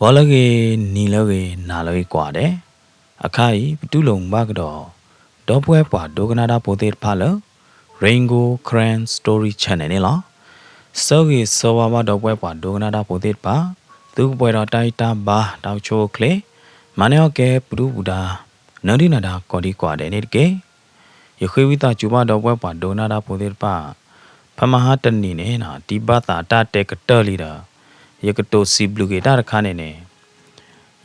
ဝါလကေနီလကေနာလကေကွာတဲ့အခါဤပတူလုံဘကတော့ဒေါ်ပွဲပွားဒိုကနာတာပိုသေးဖာလ Rainbow Cran Story Channel နဲ့လားစောကေစောဝါဒေါ်ပွဲပွားဒိုကနာတာပိုသေးပါသူပွဲတော်တိုက်တာဘာတောက်ချိုကလေမနေကဲပတူဘူတာနန္ဒီနာတာကော်ဒီကွာတဲ့နေကေယခွေဝိတာကျူပါဒေါ်ပွဲပွားဒိုနာတာပိုသေးပါဖမဟာတနီနဲ့နာဒီဘာတာတာတဲကတော်လီတာယကတိုစီဘလူကေတာခါနေနေ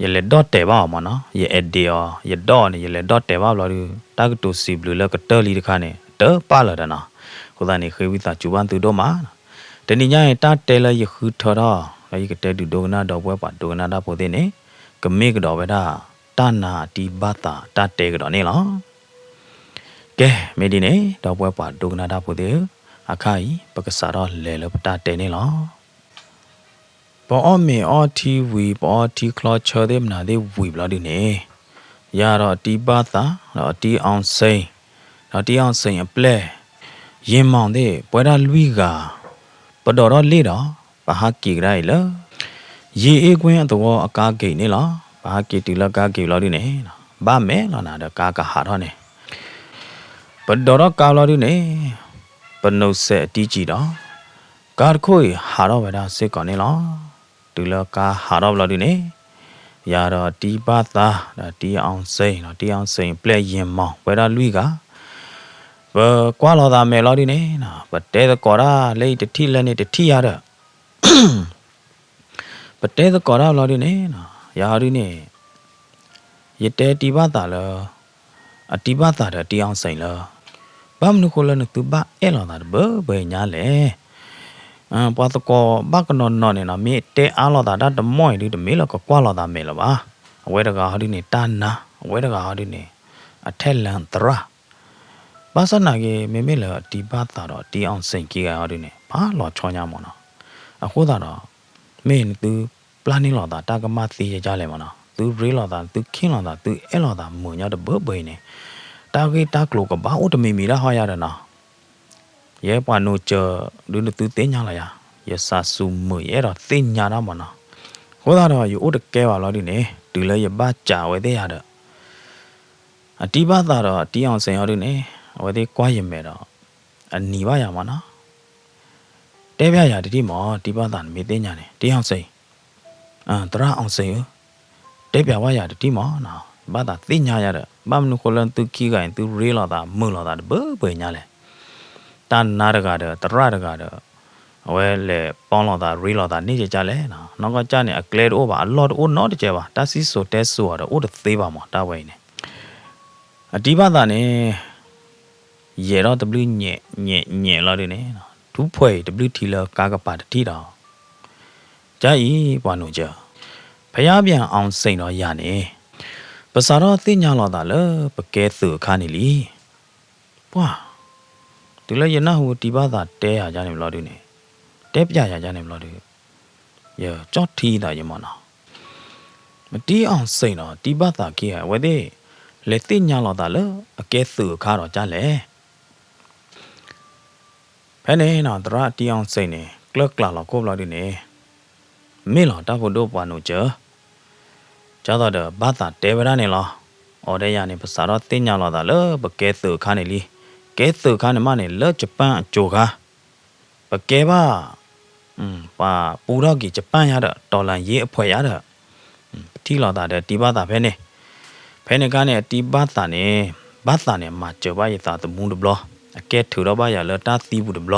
ရလေဒေါတ်တဲပါမနော်ရအဒီယောရဒေါတ်နေရလေဒေါတ်တဲပါလို့တာကတိုစီဘလူလကတော်လီတခါနေတော့ပါလာတယ်နော်ကိုသားနေခေဝိတာကျူပန်သူတော့မှာတနည်းညရင်တာတဲလရခူထော်တော့ရကတဲတူဒိုကနာတော့ပွဲပါဒိုကနာတာပိုတဲ့နေကမေကတော့ပဲတာတာနာဒီဘာတာတာတဲကတော့နေလားကဲမေဒီနေတော့ပွဲပါဒိုကနာတာပိုတဲ့အခါကြီးပကစားတော့လဲလပတာတဲနေလားပေါ်မေအော်တီဝီပေါ်တီကလော့ချာဒေမနာဒေဝီဘလာဒီနေရတော့တီဘာသာတော့တီအောင်စိန်တော့တီအောင်စိန်အပလဲရင်မောင်တဲ့ပွဲတာလူကပတော်တော့လေတော့ဘာဟာကီရိုင်လရေအေးကွင်းတော့အကားဂိတ်နေလားဘာကီတီလကားဂိတ်လာဒီနေဘာမဲလာနာတော့ကာကဟာတော့နေပတော်တော့ကာလာဒီနေပနုဆက်အတီးကြည့်တော့ကားခွေဟာတော့ပဲဒါစစ်ကောနေလားတူလကာဟာတော့လာဒီနေရတော့တီဘာသာတီအောင်စိန်တော့တီအောင်စိန်ပလဲရင်မောင်ဝဲတာလူကဘကွာလာတာမဲလာဒီနေနော်ပတဲကောရာလေတတိလည်းနေတတိရတော့ပတဲကောရာလာဒီနေနော်ရာဒီနေရတဲတီဘာသာလအတီဘာသာတီအောင်စိန်လဘာမနုခလနသူဘာအဲလာတာဘယ်ညာလဲပွားတကောဘကနော်နော်နေနော်မြေတဲအားလာတာတမွိုင်းဒီတမေလကကွာလာတာမဲလပါအဝဲတကဟာဒီနေတာနာအဝဲတကဟာဒီနေအထက်လန်တရာဘာစနာကေမေမေလဒီဘာတာတော့တီအောင်စိန်ကြီးကဟာဒီနေဘာလောချောညာမနော်အခုသာတော့မင်းသူပလန်နီလာတာတာကမသီရကြလဲမနော်သူရေလာတာသူခင်းလာတာသူအဲလာတာမွန်ရတဲ့ဘယ်နေတာကေတာကလောကဘာဥတမီမီလာဟာရတယ်နော်ရဲပွားနိုချဒုနသူတင်ညာလာရဆာဆူမွေရတော့တင်ညာတော့မနော်ဟောတာတော့ယူဥတကဲပါလို့ဒီနေဒီလဲရပါကြာဝဲတဲ့ရတော့အတိပါတာတော့တီးအောင်စင်ရဒီနေဝဲတဲ့ကွာရင်မဲ့တော့အနီပါရမှာနော်တဲပြရတတိမောတိပါတာမေတင်ညာနေတီးအောင်စိန်တရအောင်စိန်တဲပြဝါရတတိမောနော်ဘာတာတင်ညာရတော့ဘာမနုခလန်သူခီကိုင်သူရေလာတာမွလာတာဘယ်ညာလဲတာနာရကတော့တရရကတော့ဝဲလေပေါင်းလာတာရီလာတာနေကြလဲနော်နောက်ကကြနေအကလဲတော့ပါအလော်တော့နော်တကြပါတာစီဆိုတဲဆိုတော့ဥတသေးပါမတာဝိုင်းနေအတိပါတာနေရေတော့ W ညက်လာတယ်နေနော်ဒူးဖွဲ W ထီလာကာကပါတတိတော်ကြိုက်ပွားနိုကြဖျားပြန်အောင်စိန်တော့ရနေပစာတော့သိညာလာတာလေပကဲသူခါနေလီပွားဒီလေရနာဟူဒီဘာသာတဲရကြနေမလို့ဒီနေတဲပြရကြနေမလို့ဒီရကြော့ထီးတာရမနော်မတီးအောင်စိန်တော့ဒီဘာသာကြီးဝဲတဲ့လေသိညာလာတာလေအကဲသူခါတော့ကြလဲဖဲနေနော်တရတီးအောင်စိန်နေကလကလာတော့ကိုဘလို့ဒီနေမေလောတာဖို့တော့ပွားနိုချာကြတော့ဘာသာတဲဗရနေလားအော်တဲ့ရနေပစာတော့သိညာလာတာလေပကဲသူခါနေလီကဲသူခါနမနဲ့လောဂျပန်အကျိုခါပကဲပါပါပူတော့ကြီးဂျပန်ရတော့ဒေါ်လာရေးအဖွဲရတော့ထီလာတာတဲ့တီဘာတာဖဲနေကနဲ့တီဘာတာနဲ့ဘာတာနဲ့မှာကျော်ပါရတာတမူးတဘလအကဲထူတော့ပါရလတာသီးဘူးတဘလ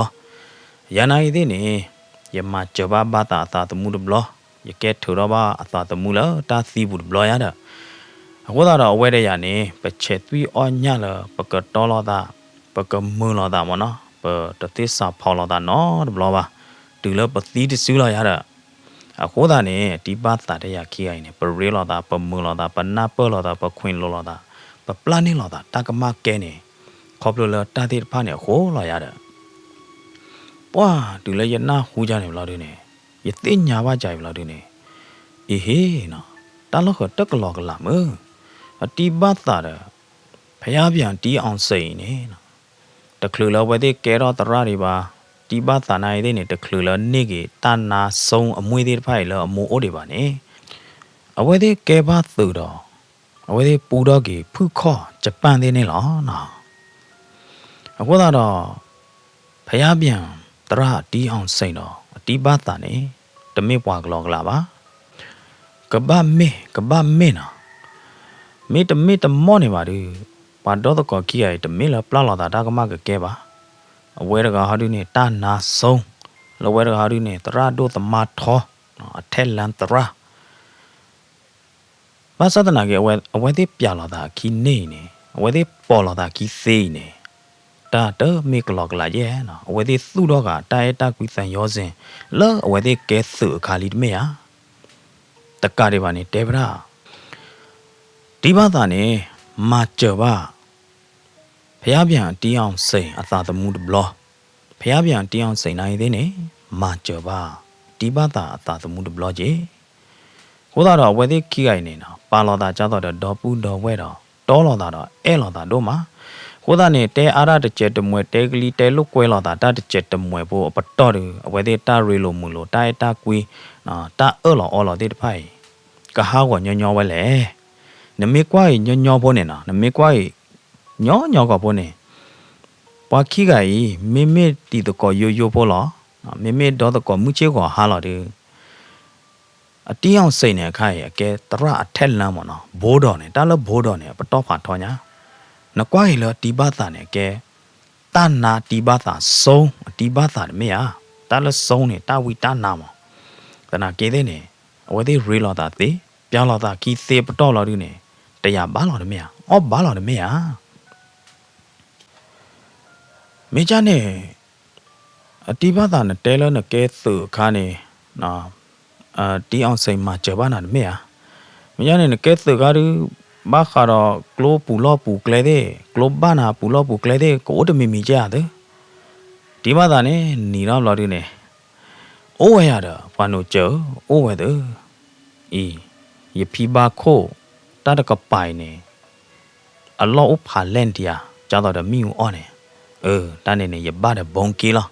ရနာရီသေးနေရမှာကျော်ပါဘာတာအသာတမူးတဘလရကဲထူတော့ပါအသာတမူးလတာသီးဘူးတဘလရတော့အခုတော့အဝဲတဲ့ရနေပချက်သွီအောညလပကတော်လာတာပကမွန်လာတာမနော်ပတတိစာဖော်လာတာနော်ဘလောပါဒီလပတိတဆူလာရတာအခုဒါနဲ့ဒီပါတာတဲ့ရခိအိုင်နေပရေလာတာပမွန်လာတာပနာပလာတာပခွင်လာတာပပလန်နေလာတာတကမကဲနေခေါပလိုလာတာတိဖာနေဟိုလာရတာပွာဒီလေရနာဟူကြနေဘလားဒီနေရသိညာပါကြိုင်ဘလားဒီနေအေးဟေးနော်တာလောက်ခတက်ကလောကလာမအတိပါတာတဲ့ဖျားပြန်တီးအောင်စိန်နေနော်တခလူလောဝဲတဲ့ကဲတော့တရတွေပါတီဘာသာနိုင်တဲ့နေတခလူလောနေကေတနာဆုံးအမွေသေးဖိုင်လောအမိုးအိုးတွေပါနေ အဝဲသေးကဲပါသူတော့အဝဲသေးပူတော့ကြီးဖုခေါ်ဂျပန်သေးနေလားနော်အခုတော့ဖျားပြန်တရတီးအောင်စိန်တော့အတီးပါတာနေတမစ်ပွားကလောကလာပါကဘာမေနော်မေတမစ်တမောနေပါဒီပါတော့တော့ကြီးရတမစ်လာပလာတာဒါကမကကဲပါအဝဲတကဟာဒီနေတာနာဆုံးလဝဲတကဟာဒီနေတရတို့သမာထောအထက်လန်တရဘာသာတနာကအဝဲသေးပြလာတာခီနေနေအဝဲသေးပေါ်လာတာခီသေးနေတာတော့မေကလောကလာရဲ့နော်အဝဲသေးသူ့တော့ကတာရတာကွီဆန်ရောစင်လောအဝဲသေးကဲစုအခါလီတမေဟာတက္ကရီပါနေတေဗရာဒီဘာသာနေမာကျော်ပါဖျားပြန်တီးအောင်စိန်အသာသမှုတဘလောဖျားပြန်တီးအောင်စိန်နိုင်သေးနေမာကျော်ပါဒီဘာသာအသာသမှုတဘလောကြီးကိုတော့ဝဲသေးခိကိုင်နေနော်ပါလော်တာကြတော့ဒေါ်ပူဒေါ်ဝဲတော့တောလော်တာတော့အဲလော်တာတို့မှာကိုသားနေတဲအားရတစ်ချက်တမွဲတဲကလေးတဲလုတ်ကွဲလော်တာတတစ်ချက်တမွဲဖို့ပတော့တယ်အဝဲသေးတာရီလိုမူလို့တာတာကွေးနော်တာအော်လော်တဲ့တဖိုင်ကဟာကညညဝဲလေနမေကွာညညဖို့နေနော်နမေကွာညကဖို့နေပွားခိကကြီးမေမေတီတကောယိုဖို့လောမေမေတော့တကောမူချေကောဟာလော်တယ်အတီးအောင်စိတ်နေခိုင်အကဲတရအထက်လမ်းမနော်ဘိုးတော်နေတာလဘိုးတော်နေပတော့ဖာထောညာနကွာဟီလတီဘာသာနေကဲတနာတီဘာသာဆုံးတီဘာသာမေယာတလဆုံးနေတာဝီတနာမတနာကေတဲ့နေအဝဲသေးရီလော်တာသေးပြောင်းလော်တာခီသေးပတော့လော်ဒီနေတရားဘာလော်တယ်မေယာအော်ဘာလော်တယ်မေယာမေချာနေအတီဘာသာနဲ့တဲလနဲ့ကဲသူခါနေနော်တီအောင်စိန်မှာကြပါနာမေယာမရနေကဲသကားရဘာခါတော့ကလိုပူလောပူကလဲတဲ့ကလိုဘာနာပူလောပူကလဲတဲ့ကိုတမီမီကြတဲ့ဒီမသာနဲ့နီတော့လော်ဒီနေအိုးဝဲရတော့ဘာလို့ကြောအိုးဝဲတဲ့ဤယဖီဘာခိုတတကပိုင်နေအလောဖာလန်တီယာကြတော့မီဦးအော်နေတန်းနေရပါတဲ့ဘုံကီလား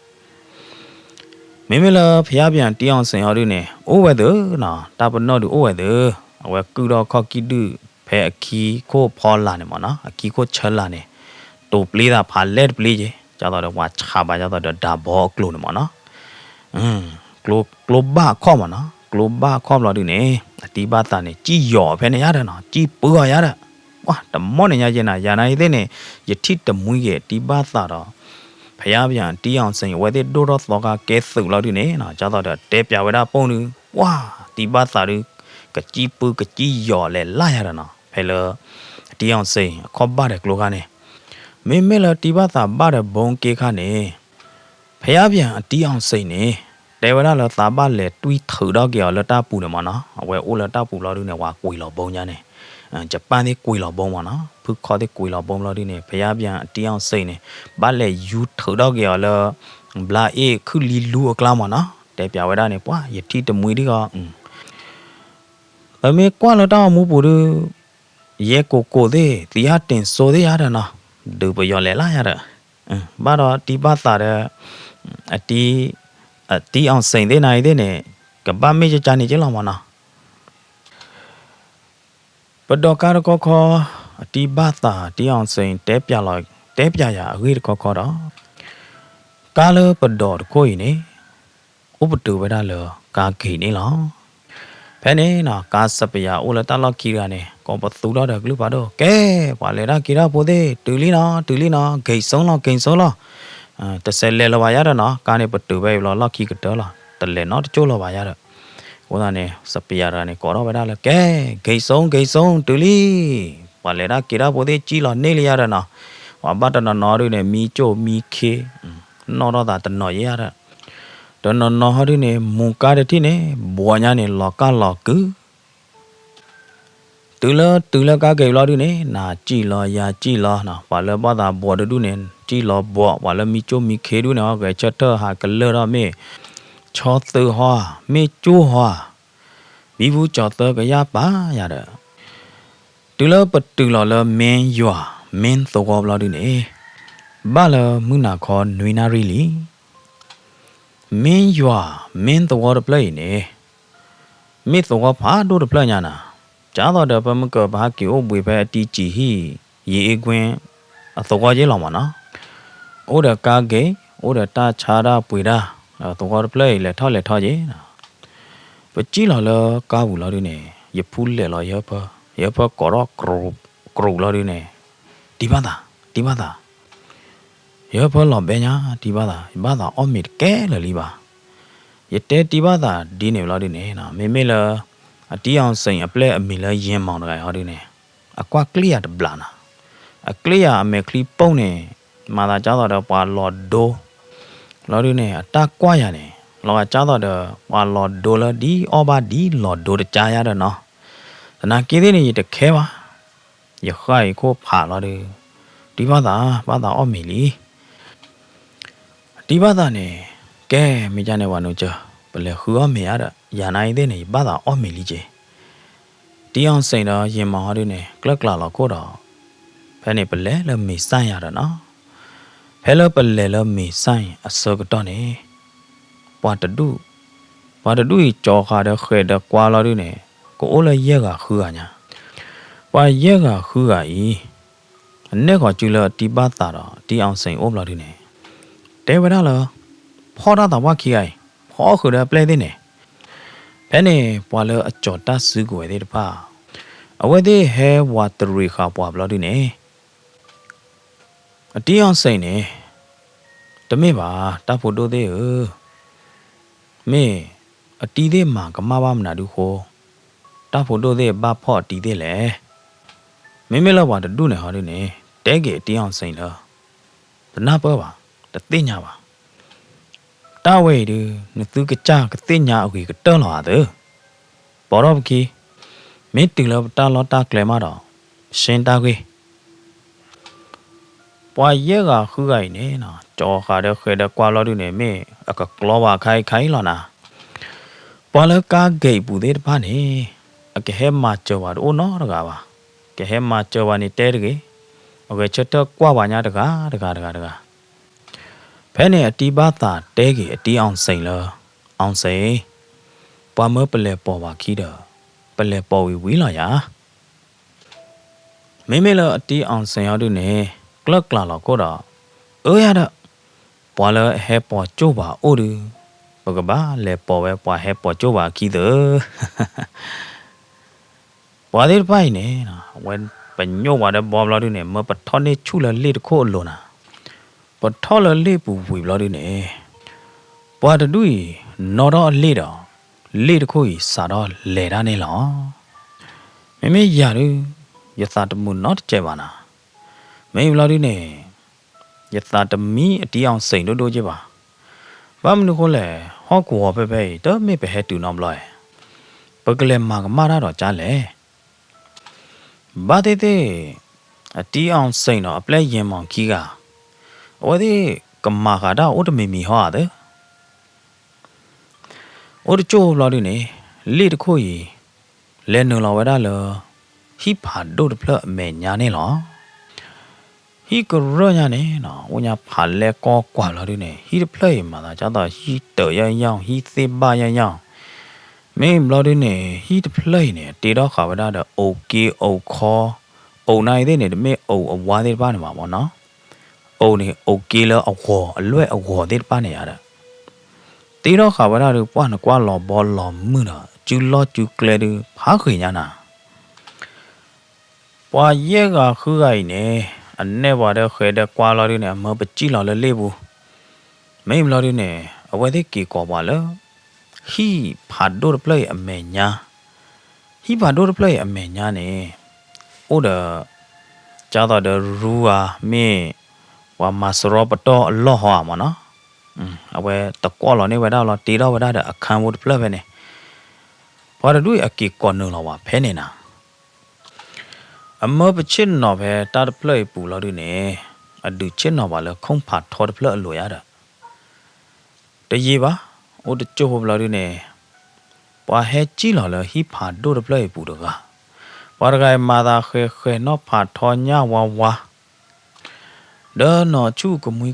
မေမေလာဖျားပြန်တီးအောင်စင်ရည်နေအိုးဝဲတဲ့နော်တာပနော့တူအိုးဝဲတဲ့အဝဲကူတော့ခော့ကီတူဖဲအခီကိုဖောလာနေမနော်အခီကိုချလာနေတူပလီတာဖာလက်ပလီကြီးကြတော့ဝါချာပါကြတော့ဒါဘောကလိုနေမနော်ကလိုဘာခေါ်မနော်ကလိုဘာခေါ်လို့ဒီနေအတီဘာတာနေကြီးရော်ဖဲနေရတယ်နော်ကြီးပူရရတဲ့ဝါတမောနေရကျင်နာရနိုင်သေးနေယတိတမွေးရဲ့တီဘာတာတော့ဖျားပြန်တီးအောင်စိန်ဝဲတဲ့ဒိုတော့သောကကဲစုလို့ဒီနေနော်ကြတော့တဲပြဝဲတာပုံလူဝါတီဘာတာရကကြီးပူကကြီးရော်လဲလာရတာနော်ဖဲလတီးအောင်စိန်ခေါ်ပါတဲ့ကလိုကနေမေမေလတီဘာတာပါတဲ့ဘုံကေခါနေဖျားပြန်တီးအောင်စိန်နေတဲဝဲတာလသာပါလေတွီးထူတော့ကြော်လတာပူနေမနော်အဝဲအိုလတာပူလို့ဒီနေဝါကွေလောဘုံညာနေဂျပန်ဒီကွေလောဘုံမနော်ဖုခေါ်တဲ့ကွေလောဘုံလို့ဒီနေဖျားပြန်တီးအောင်စိန်နေဘာလေယူထူတော့ကြော်လဘလာအေခုလီလူအကလာမနော်တဲပြဝဲတာနေပွားယတိတမွေဒီကအမေကွာလတောင်းမူပူရဲကိုသေးတရားတင်ဆိုသေးရတာနော်ဒူပယောလဲလာရတာဘာတော့ဒီဘာသာတဲ့အတီးအောင်စိန်သေးနိုင်သေးနေကပမေချာနေကြလောက်မနော်ပဒေါ်ကာရကောခေါ်အတီးဘာသာတီးအောင်စိန်တဲပြရအဝေးကောခေါ်တော့ကာလပဒေါ်ကိုရင်နေဥပတူဝဒလောကာခိနေလောဖဲနေနော်ကာစပယအိုလတလောက်ခီရနေကောပသူတော့တယ်ကလူပါတော့ကဲပါလေရာကီရပိုသေးတူလီနော်ဂိတ်ဆုံးလောက်တဆဲလဲလောပါရတော့နော်ကာနေပတူပဲလောက်ခီကတော့လားတလဲနော်တချို့လောပါရတော့ဟိုကနေစပယရာနေကောတော့ပဲလားကဲဂိတ်ဆုံးတူလီပါလေရာကီရပိုသေးကြီးလောနေလရတော့နော်ဝါဘတ်နော်ရနေမီချိုမီခေနော်တော့တာတနော်ရရတနော်ဟရနေမူကားတိနေဘွာညာနေလောကလောကူတူလကားကေလောဒီနေနာကြည်လောရာကြည်လောနော်ဘာလဘတာဘော်တူနေကြည်လောဘောဘာလမီချိုမီခေဒူနော်ကချက်တော့ဟာကလရမေချောသဟွာမေကျိုးဟွာဘီဘူးကြောတော့ကရပါရတဲ့တူလပတူလောလမင်းရွာမင်းသောကောလောဒီနေဘာလမူနာခေါ်နွေနာရီလီမင်းရွာမင်းတော်ပလိုက်နေမိတော်ဖာတို့ပလညာနာ ကြားတော့တဲ့ဘမကဘာကီအိုဘွေပဲအတီကြည်ဟီရေကွင်းအသောကကြီးလောင်ပါနော်အိုဒကာကေအိုဒတာချာရာပွေတာသောကပလေလေထောက်လေထောက်ကြီးပကြည့်လာလကားဘူးလာဒီနေရဖူးလေလာရဖကောရကရုလာဒီနေဒီပါတာရဖလောဘညာဒီပါတာအော်မီကဲလလီပါရတဲဒီပါတာဒီနေလာဒီနေနော်မေလာအတီးအောင်စိန်အပလက်အမီလဲရင်မောင်တကယ်ဟောဒီနေအကွာကလီယာတဘလာနာအကလီယာအမေကလီပုံနေမာသာကြားတော့ပွာလော်ဒိုလော်ဒီနေအတာကွာရနေလောကကြားတော့ပွာလော်ဒိုလဒီအော်ဘာဒီလော်ဒိုတကြားရတော့နော်သနာကင်းသေးနေတခဲပါရခိုင်ကိုဖာလော်ဒီဘာသာအော်မီလီဒီဘာသာနေကဲမိကြနေဝါနိုချဘလေခူအမေရတာယာနိုင်တဲ့နေဘာသာအော်မီလီချေတီအောင်စိန်တော့ရင်မော်ဟာဒီနေကလကလာတော့ကိုတော့ဖဲနေပလဲလမီဆိုင်ရတာနော်ဖဲလပလဲလမီဆိုင်အစောကတော့နေပွားတဒုကြောခါတဲ့ခဲတဲ့ကွာလာဒီနေကိုအိုလည်းရက်ကခူးကညာပွားရက်ကခူးကဤအနေကကျူလတီဘာသာတော့တီအောင်စိန်အိုမလာဒီနေတဲဝရလားဖော်တာတော့ဝခီအိုင်ဖော်ခုတဲ့ပလဲတဲ့နေဖဲနေပွာလအကြော်တဆူကိုတဲ့တပါအဝဲသေးဟဲဝါတရီခါပွာဘလဒီနေအတီးအောင်စိတ်နေတမေပါတဖို့တိုးသေးမေအတီးသေးမှာကမဘာမနာဒူခိုတဖို့တိုးသေးဘာဖော့တီးသေးလေမေလောက်ပါတူနေဟောဒီနေတဲကေအတီးအောင်စိတ်လားတနာပေါ်ပါတသိညာပါတာဝဲဒီနသူကကြကသိညာအကွေကတွန်းလာတယ်ဘောတော့ကီမင်းတူလောက်တာလောတာကလေမတော့ရှင်တာကွေပွားရဲကခူးကိုင်နေနော်ကြောခါတဲ့ခဲတဲ့ကွာလော်ဒီနေမေအကကလောပါခိုင်လောနာပွာလကားဂိတ်ပူသေးတပါနေအကဟဲမကြောပါတော့နော်တကားပါကဟဲမကြောပါနေတဲတကေโอเคချက်တော့ကွာပါညာတကားဖဲနေအတီးပါတာတဲကေအတီးအောင်စိန်လောအောင်စိန်ပွာမပလဲပေါ်ပါခီတော့ပလဲပေါ်ဝီလာရမေလအတီးအောင်စိန်ရောက်နေကလကလာတော့ကိုတော့ရတော့ပွာလဟဲပေါ်ကျိုးပါအိုးတယ်ဘကဘာလဲပေါ်ပဲပွာဟဲပေါ်ကျိုးပါခီတော့ပွာသေးပိုင်နေနော်ဝဲပညို့ပါတဲ့ဘောဘလာတို့နေမပထောနေချူလလေတခို့လို့နာပထောလလေပူဝီဘလာတို့နေပွာတတူနော်တော့လေတော့လေတခို့စာတော့လဲတာနေလောမေရရရသတမှုနော်ကြဲပါနာမေဘလာဒီနေယသတမီအတီးအောင်စိန်တို့ကြပါဘာမနုခိုလဲဟောကူဟောပဲတော့မေပဲဟဲတူနော်မလို့ပကလေမာကမာရတော့ကြားလေဘာတဲ့အတီးအောင်စိန်တော့အပလက်ရင်မောင်ခီးကဝဒီကမာခါတော့ဥဒမီမီဟောတဲ့ဥဒချိုဘလာဒီနေလေတခို့ရီလဲနုလောဝဒါလောဟိဖာဒိုတဖလအမေညာနေလောဟီကရောညာနေနော်ဝညာဖာလဲကောကွာလာဒီနေဟီတဖလေမှာသာကြတော့ဟီတော်ရန်ဟီသေပါရန်မင်းဘလာဒီနေဟီတဖလေနေတေတော့ခါဝဒါတော့โอเคအိုခေါ်အိုနိုင်တဲ့နေတမေအိုအဝါသေးပါနေမှာပေါ့နော်အိုနေโอเคလောအခေါ်အလွဲ့အခေါ်သေးပါနေရတာတေတော့ခါဝဒါတော့ပွားနကွာလောဘောလောမှုနော်ကျူလောကျူကလေဒီဖာခွေညာနာပွာရဲကခူးကိုင်နေအနေပါတဲ့ခဲတဲ့ကွာလာရီနဲ့မပကြည့်လာလေဘူးမိမလာရီနဲ့အဝဲတဲ့ကီကောပါလားဟီဖာဒိုရပလေအမေညာဟီဖာဒိုရပလေအမေညာနေအိုဒါဂျာတော့ဒရူဝါမေဝါမစရောပတော့အလောဟောမှာနော်အဝဲတကောလောနေဝဲတော့လောတီတော့ဝဲတဲ့အခန်းဝတ်ပလေပဲနေဘာတို့အကီကောနော်လောဝါဖဲနေတာအမပချစ်နော်ပဲတာတပလေပူလို့ဒီနေအဒူချစ်နော်ပါလေခုံဖာထော်တပလေအလိုရတာတရေပါအိုတချိုဟဘလို့ဒီနေပွာဟဲကြည့်လော်လေဟိဖာဒိုတပလေပူတော့ကဘာရဂိုင်မာသာခဲနော်ဖာထော်ညာဝဝဒေါ်နော်ချူကမွီ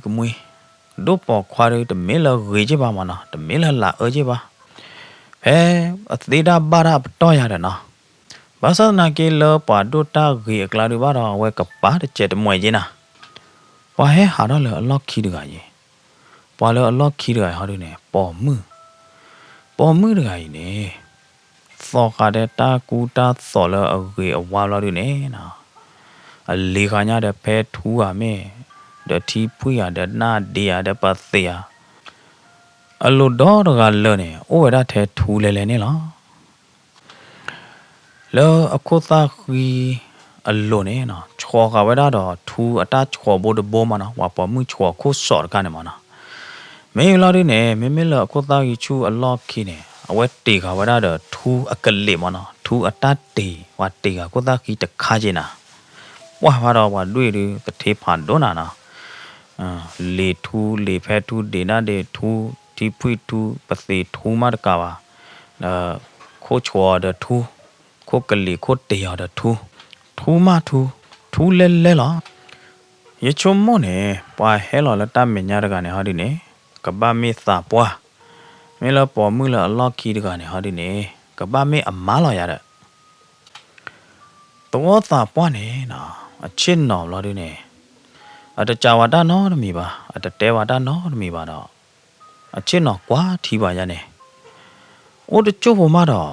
ဒိုပေါ်ခွာရတမဲလရေချပါမနော်တမဲလလာအချပါဟဲအသေးတာဘာရတော့ရတယ်နော် ဘာသာနာကေလောပါဒိုတာဂီကလာရဘာတော့ဝဲကပါတဲ့ချက်မွေချင်းနာပွာဟဲဟာတော့လေအလော့ခီတကကြီးပွာလေအလော့ခီတကဟာတို့နေပေါ်မှုတကကြီးနေစောကတဲ့တာကူတာစောလအဂေအဝါလာတို့နေနော်အလေခါညာတဲ့ဖဲထူးရမယ်ဒတီဖွေရတဲ့နာဒီရတဲ့ပတ်သေးရအလိုတော့ကလောနေဩဝရထဲထူလဲနေလားလောအခုသားခီအလိုနေနော်ချောကဝရတော့ထူအတချောဘိုးဘောမနော်ဝါပေါ်မှုချောခုစော်ကနေမနော်မေလာရနေမေလအခုသားကြီးချူအလော့ခီနေအဝဲတေကဝရတော့ထူအကလေးမနော်ထူအတတေဝါတေကကိုသားခီတခါချင်းနာဝါဘာတော့ဝါတွေ့တယ်တထေဖန်ဒိုနာနာလေထူလေဖဲထူဒေနာဒေထူဒီဖွိထူပစေထူမတ်ကပါခိုးချောတဲ့ထူခိုးကလေးခိုးတေရတဲ့ထူမထူလဲလားရချုံမနေပွာဟဲလော်လက်တမညာတကနေဟာဒီနေကပမေသာပွာမဲလပေါ်မှုလအလော့ခီတကနေဟာဒီနေကပမေအမားလာရတဲ့တော့သာပွားနေနော်အချစ်နော်လာဒီနေအတကြဝတာနော်တမီပါအတတဲဝတာနော်တမီပါတော့အချစ်နော်ကွာထီပါရနေအိုတချို့ဘုံမတော့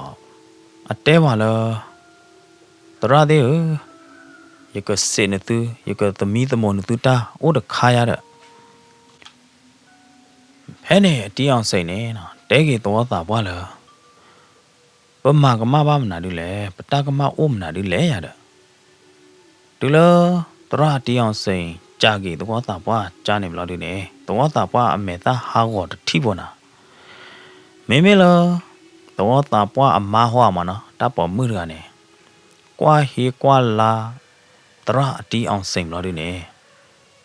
အတဲပါလားတရသေးရကစနေသူရကသမီးသမွန်သူတာအိုတခါရတဲ့ဖဲနေတီးအောင်စိတ်နေနော်တဲကြီးတော့သာပွားလားပမာကမဘာမနာဒူလေပတာကမအိုမနာဒူလေရတဲ့ဒူလောတရတီးအောင်စိတ်ကြာကြီးတော့သာပွားကြာနေမလို့ဒီနေတော့သာပွားအမေသားဟာကောတတိပေါ်နာမေလောတော့သာပွားအမားဟွာမနော်တပ်ပေါ်မှုကနေကွာဟေကွာလာတရအတီးအောင်စိတ်မလို့ဒီနေ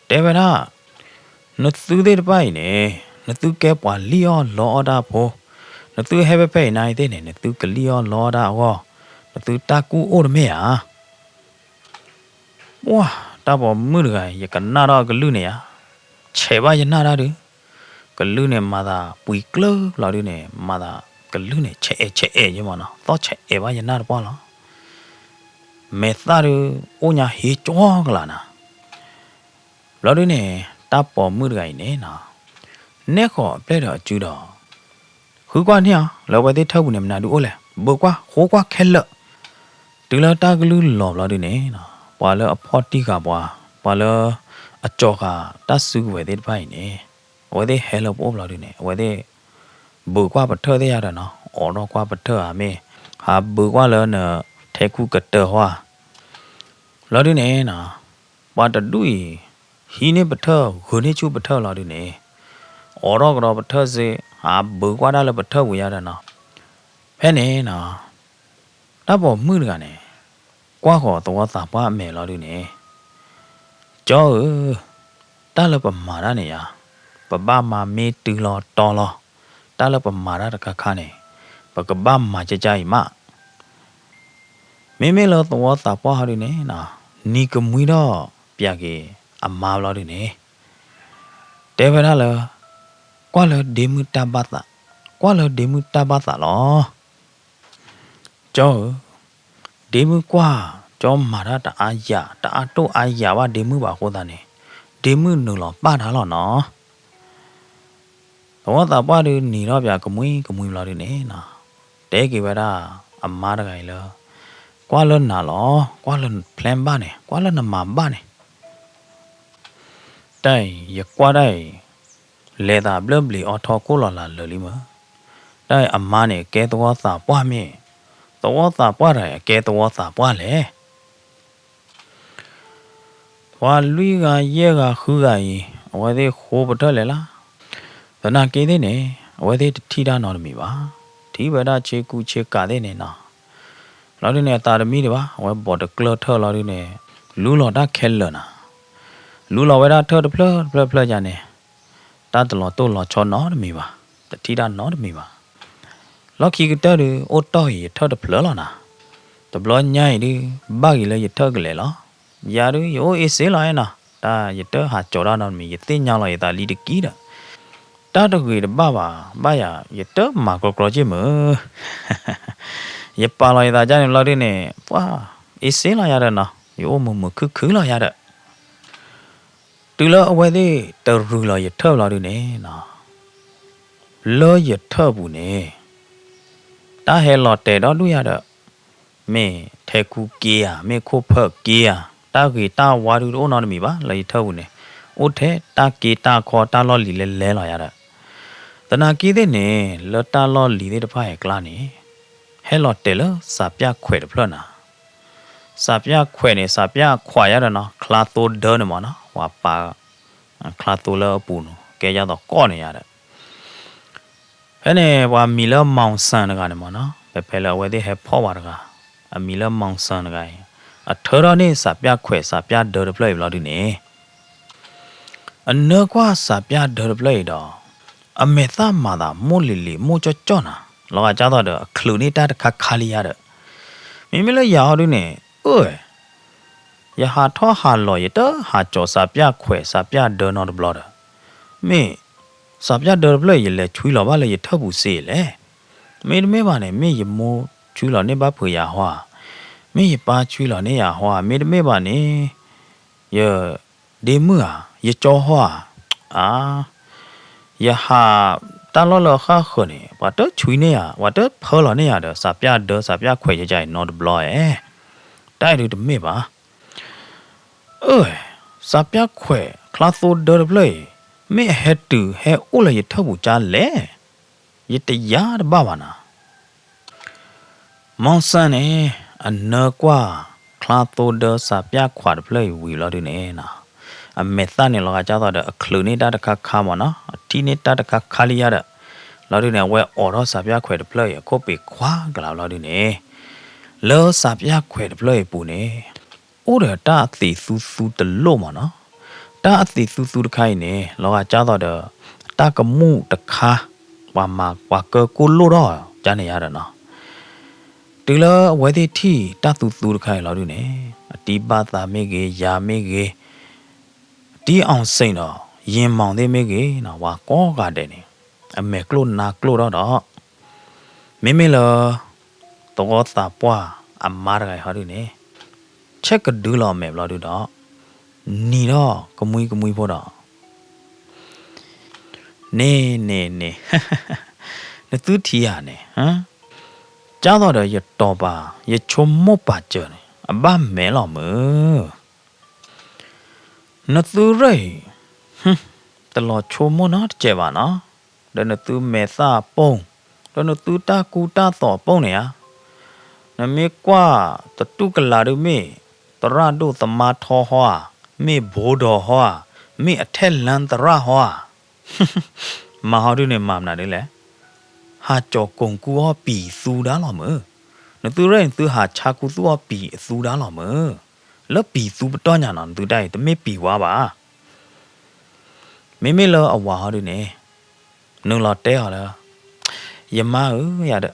တေဗနာနသူသေးတပိုင်နေနသူကဲပွားလီယောလော်ဒါဖို့နသူဟဲဘပဲနိုင်တဲ့နေနသူကလီယောလော်ဒါဟောနသူတာကူအိုရမေယာဝါတပ်ပေါ်မှုကရကနာတော့ကလူနေရခြေပါရနာတာကလူနေမာသာပွီကလလာဒီနေမာသာကလူနေခြေရမနော်တော့ခြေပါရနာတော့ပေါ့လားမေသာရအိုညာဟေကြောကလာနာလာဒီနေတပ်ပေါ်မှုကနေနော်နေခေါ်ပြဲတော့ကျူတော့ခူကွာနေလောဘသေးထောက်ဘူးနေမနာတူအိုးလေဘောကွာဟိုကွာခဲလတူလာတာကလူလော်လာဒီနေနော်ပွာလအဖော်တီကပွာပွာလအကြောကတဆူဝဲတဲ့ဖိုင်နေဝဲတဲ့ဟဲလပေါ်လာဒီနေဝဲတဲ့ဘူကွာပထောတဲ့ရတာနော်အော်တော့ကွာပထောအမေဟာဘူကွာလောနထဲခုကတဟွာလာဒီနေနော်ပွာတတူဟီနေပထောခုနေချူပထောလာဒီနေအော်တော့ကတော့ပထောစေဟာဘူကွာဒါလည်းပထောဝရတာနော်ဖဲနေနော်တပ်ပေါ်မှုကနေကွာခေါ်တော့သာပွားအမေလာဒီနေကျော်တာလပမာရနေရပပမာမေတူလောတော်လောတာလပမာရတကခါနေပကပမာကြကြိမမေလောတော့သာပွားဟာဒီနေနော်နီကမွေတော့ပြကေအမာလာဒီနေတေဗနာလောကွာလဒေမူတဘတာကွာလဒေမူတဘတာလောကျော်ဒေမူကွာကျော်မာရတအားရတအားတော့အားရပါဒေမူပါဟောတာနေဒေမူနူလောပါထားလောနော်တော့တာပါဒီနီတော့ပြကမွေလာဒီနေနော်တဲကေဝရာအမားတကိုင်လောကွာလနာလောကွာလပလန်ပါနေကွာလနမပါနေတိုင်ရကွာတိုင်လေတာဘလဘလီအော်ထောကိုလာလာလလီမတိုင်အမားနေကဲတော့သာပွားမြေတော့သာပွားတယ်ကဲတော့သာပွားလေဝါလူကရဲကခူးကရင်အဝဲသေးခိုးပထွက်လေလားသနာကေးသေးနေအဝဲသေးထီတာနော်တမီပါဒီဝဒချေကူချေကာသေးနေနော်လာဒီနေတာရမီတွေပါဝဲဘော်တကလထော်လာဒီနေလူလော်တာခဲလနာလူလော်ဝဲတာထော်တဖလကြနေတာတလော်တိုလော်ချောနော်တမီပါတထီတာနော်တမီပါလော်ခီကတဲအိုတော့ရထော်တဖလလာနာတဘလညိုင်ဒီဘာကြီးလဲရထော်ကလေးလောယာရယိုအေးစေးလာရဲ့နော်တာရတဟာကြော်တာနော်မီရသိညောင်းလာရတာလီတကီးတာတာတကွေတဘာရရတမာကကရချေမ ရပါလာရတာကြရင်လောက်တဲ့နဲ့ပွာအေးစင်းလာရတဲ့နော်ယောမခึလာရတဲ့တူလောအဝဲသေးတရူလောရထောက်လာတဲ့နဲ့နော်လောရထောက်ဘူးနဲ့တာဟဲလော်တဲတော့လူရတဲ့မင်းထဲကူကေးရမင်းခိုးဖက်ကေးရတာကေတာဝါဒူတော့နော်မီပါလေထောက်ဘူးနဲ့အိုထဲတာကေတာခေါ်တာလော်လီလဲလာရတဲ့တနာကေးတဲ့နဲ့လော်တာလော်လီတဲ့တဖာရဲ့ကလာနေဟဲလော်တဲလစာပြခွဲတဲ့ဖလနာစာပြခွဲနေစာပြခွာရတဲ့နော်ခလာတိုဒဲနေမနော်ဝါပါခလာတိုလပူနော်ကဲရတော့ကော့နေရတဲ့ဖဲနေဝါမီလမောင်ဆန်တကနေမနော်ဖဲလဝဲတဲ့ဟဲဖောဝါတကအမီလမောင်ဆန်တကအထော်ရနေစာပြခွဲစာပြဒဲပလေဘလာဒီနေအနကွာစာပြဒဲပလေတော့အမေသားမာတာမို့လီလီမို့ကြောနာလောကကြတော့အခလူနေတာတခါခါလီရတဲ့မိမလည်းရအောင်ဒီနေအိုးยาหาท่อหาลอยเตอหาจอสาปยาแขวสาปยาเดินนอดบลอดมิสาปยาเดินบลอยเลยชุยหลอบ้าเลยยทับบุเสเลยมิไม่บ้านเนี่ยมิยโมชุยหลอเนี่ยบ้าเผยยาหัวมิยป้าชุยหลอเนี่ยยาหัวมิไม่บ้านเนี่ยยเดมือยจอหัวยาหาตาลอลข้าคนเนี่ยว่าเตอชุยเนี่ยว่าเตอเพอหลอเนี่ยเด้อสาปยาเดินสาปยาแขวใจนอดบลอยได้ดูดมิบ้าစာပြခွဲခလာသိုဒရပလေမေဟက်တူဟဲအိုလေထဘူးချာလေယတရာဘာဝနာမောင်ဆန်နေအနကွာခလာသိုဒစာပြခွာဒပလေဝီလာဒီနေနာအမေသနေလောကကြတော့အခလူနေတာတခါခါမနော်အတီနေတာတခါခါလီရတဲ့လာဒီနေဝဲအော်တော့စာပြခွဲဒပလေခုပေခွာကလာဒီနေလောစာပြခွဲဒပလေပူနေအိုရတာအသိဆူဆူတလို့မနော်တာအသိဆူဆူတခိုင်းနေလောကကြားတော့တာကမှုတခါဝါမဝါကကိုလို့တော့ဂျာနေရတာနော်ဒီလဝဲတိတီတာဆူဆူတခိုင်းလောက်ဒီနေအတိပါသာမေကေယာမေကေတီအောင်စိန်တော့ရင်မောင်သေးမေကေနော်ဝါကောကတဲ့နေအမေကလို့နာကလို့တော့မေလောတော့တာပွားအမားရဟောဒီနေချက်ကဒူးလောမဲဘလာဒူတော့နီတော့ကမွေးဖို့တော့နေနသူထီရနေဟမ်ကြားတော့ရတော်ပါရချုံမော့ပါကြနေအဘမဲလောမနသူရဲတလောချုံမောနော်ကြဲပါနော်ဒနသူမဲစာပုံဒနသူတာကူတာတော့ပုံနေရနမေကွာတတုကလာရမေตระดุตมาทอหัวมีโบดอหัวมีอเทลันตระหัวมาหาดูเนี่ยมามนาดิแหละหาจอกงกูฮอปีสูดาหรอมือนตือเร่นตือหาชากูตัวปีสูดาหรอมือแล้วปีสูปต้อญานันตือได้แต่ไม่ปีวาบาไม่เลอเอาวาหาดูเนี่ยนึงหลอเตะหรออย่ามาอย่าเด้อ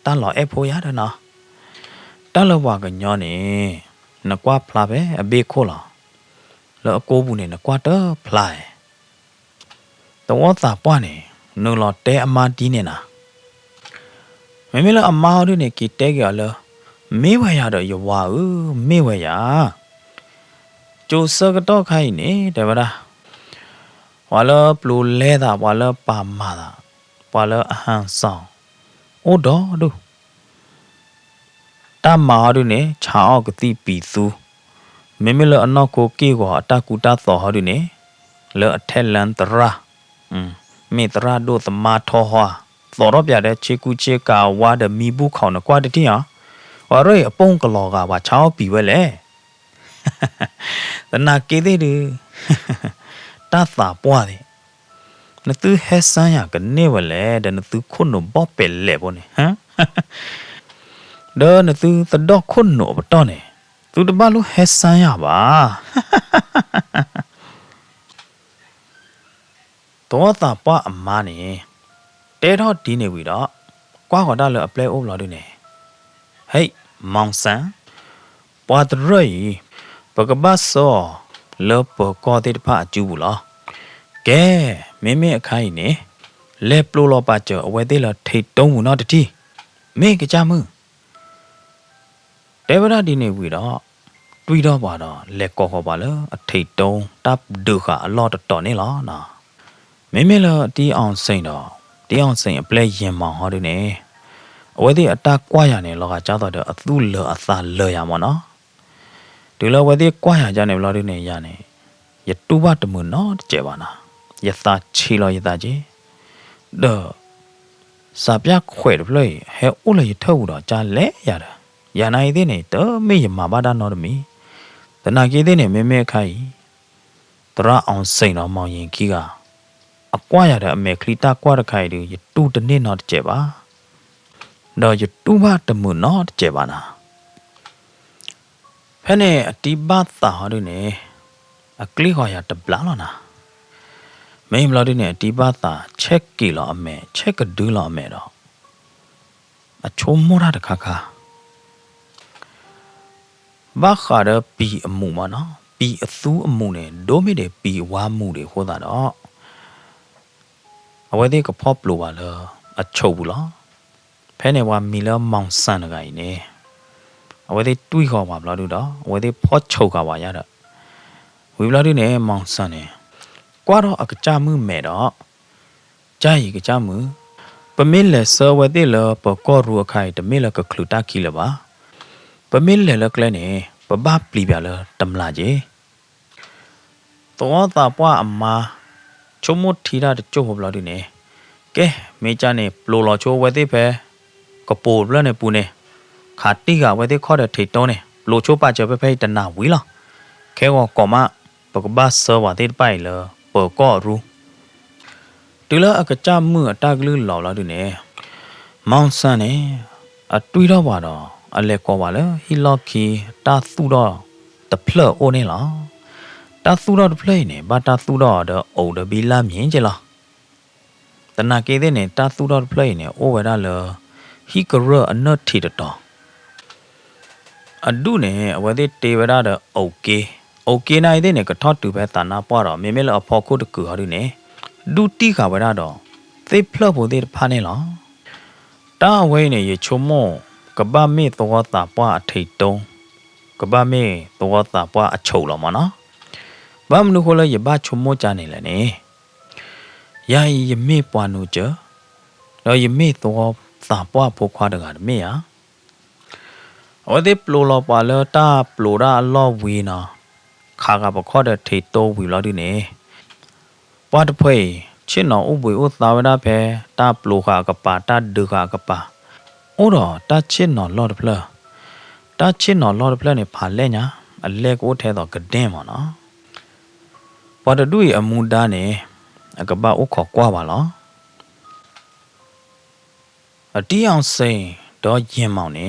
ตาหลอเอฟโพยาเด้อเนาะตาละว่ากันย้อนนี่นกว่าพลาเบอเบโคลาแล้วโกบุเนี่ยนกว่าเตอพลายตัวตาป้าเนี่ยนูหลอเตะอามาดีเนี่ยนะไม่ละอามาด้วยเนี่ยกิเตะกันเลยไม่ไหวอะเดี๋ยวว่าไม่ไหวอะจูสก็ต้องใครเนี่ยแต่ว่าละว่าละปลูเล่ตาว่าละปามาตาว่าละอาหารสองโอ้ดอดูตามาดูเนี่ยชาวกติปีสูไม่เลอะนอกโกเกกว่าตากูตาต่อดูเนี่ยเลอะเทลันตระมีตระดูสมาทอหัวสอรบอย่าได้เชกูเชกาว่าเดมีบุเขานะกว่าเดที่อ่ะว่าเร่อปงกะลอกาว่าชาวปีไว้แลตนาเกเดดูตาสาปัวดินตือเฮซันยากันเนวแลเดนตือคนnoบ่เป็แลบ่นี่ฮะเด้อนตือตะดอกคนโนบ่ตอนี่သူတပတ်လို့ဟဲဆန်းရပါတော့တာပွားအမားနေတဲတော့ဒီနေပြီတော့ကွာခေါ်တာလည်းအပလဲအိုးလာလို့နေဟေးမောင်ဆန်းပွားတရည်ဘကဘဆောလောပကောတဲ့ဖာအကျူဘူးလားကဲမင်းအခိုင်နေလဲပလိုလောပါကြောအဝဲသေးလားထိတ်တုံးဘူးနော်တတိမင်းကြမှု တဲဗရဒီနေဝီတော့တွေးတော့ပါတော့လက်ကောခေါ်ပါလေအထိတ်တုံးတပ်ဒုခအလော့တော်နေလားနော်မင်းမလတီးအောင်စိန်တော့တီးအောင်စိန်အပလဲရင်မောင်ဟောတယ်နေအဝဲဒီအတာကွာရနေလောကကြားတော့အသူလအသာလောရမနော်ဒီလောဝဲဒီကွာရကြနေဘလို့နေရနေရတူဘတမနော်ကြဲပါနာယသာချီလောယသာကြီးတော့စာပြခွဲတယ်လေဟဲအိုလေထောက်တော့ဂျာလဲရတာရနိုင်သေးနေတော့မေရမှာပါတာနော်တမီတနာကြီးသေးနေမဲမဲခိုင်တရအောင်စိန်တော်မောင်ရင်ကြီးကအကွာရတဲ့အမေခလီတာကွာရခိုင်ဒီရတူတနစ်နော်ကြဲပါတော့ရတူဘတမနော်ကြဲပါနာဖဲ့နဲ့အတိပါသာဟောတယ်နေအကလိဟောရတပလာလောနာမင်းဘလော်ဒီနဲ့ဒီပါသာချက်ကီလောအမဲချက်ကဒူးလောအမဲတော့အချုံမောရတခါခါဘာခါရပီအမှုမနော်ပီအသူအမှုနဲ့ဒိုမီတဲ့ပီဝါမှုတွေဟောတာတော့အဝဲဒီကဖော့ပလိုပါလားအချုပ်ဘူးလားဖဲနေဝါမီလာမောင်ဆန်တကကြီးနေအဝဲဒီတွေးခေါ်ပါဘလားတို့တော့အဝဲဒီဖော့ချုပ်ကပါရတော့ဝီဘလားဒီနဲ့မောင်ဆန်နေကွာတော့အကကြမှုမဲ့တော့ကြာရီကကြမှုပမင်းလေဆောဝတိလပကောရူခိုင်တမင်းလကခလူတာခီလပါပမင်းလေလကလည်းနေပပပလီပြလတမလာကြီးတော့တာပွားအမာချုံမထီတာတကျုပ်ဟောဘလာဒီနေကဲမေချာနေပလိုလောချိုဝတိဖဲကပိုဘလနဲ့ပူနေခါတိကဝတိခေါ်တဲ့ထိတ်တုံးနေပလိုချိုပါချပဲဖဲတနာဝီလာခဲကောမပကဘာဆောဝတိပိုင်လပကောရူတူလာအကကြမှုအတကလူလော်လာဒီနေမောင်ဆန်နေအတွေးတော့ပါတော့အလဲကောပါလေဟီလော်ခီတာသူတော့တဖလအိုနေလားတာသူတော့တဖလဲနေဘာတာသူတော့အိုဒဘီလာမြင်ကြလားတနာကေတဲ့နေတာသူတော့တဖလဲနေအိုဝရလဟီကရအနတ်ထီတော့အဒုနေအဝဲတဲ့တေဝရတော့โอเคနိုင်တဲ့နေကထော့တူပဲတာနာပွားတော့မေမေလအဖို့ခုတကူဟာဒီနေဒူတီခါဝရတော့သေဖလဖို့တဲ့ဖာနေလားတာဝဲနေရချုံမောကဘာမေသောတာပွားအထိတ်တုံးကဘာမေသောတာပွားအချုပ်လောမနော်ဘာမနုခလရဘချုံမောကြနေလဲနေယာယီမေပွားနုကြတော့ယမေသောတာပွားဖို့ခွားတကမေယာဝဒီပလိုလောပါလတာပလိုရာလောဝီနာခါကပခေါ်တဲ့ထိတ်တိုးဝီလောဒီနေပွားတဖွဲချစ်နော်ဥပွေဥသာဝရဖဲတာပလိုခါကပါတာဒုခါကပါအိုတော့တာချစ်နော်လော်ဒဖလာတာချစ်နော်လော်ဒဖလာနေဖာလဲညာအလဲကိုထဲတော့ကဒင်းမနော်ပွားတတူအမူတာနေအကပါဥခေါ်ကွာပါလောအတီးအောင်စိန်တော့ရင်မောင်နေ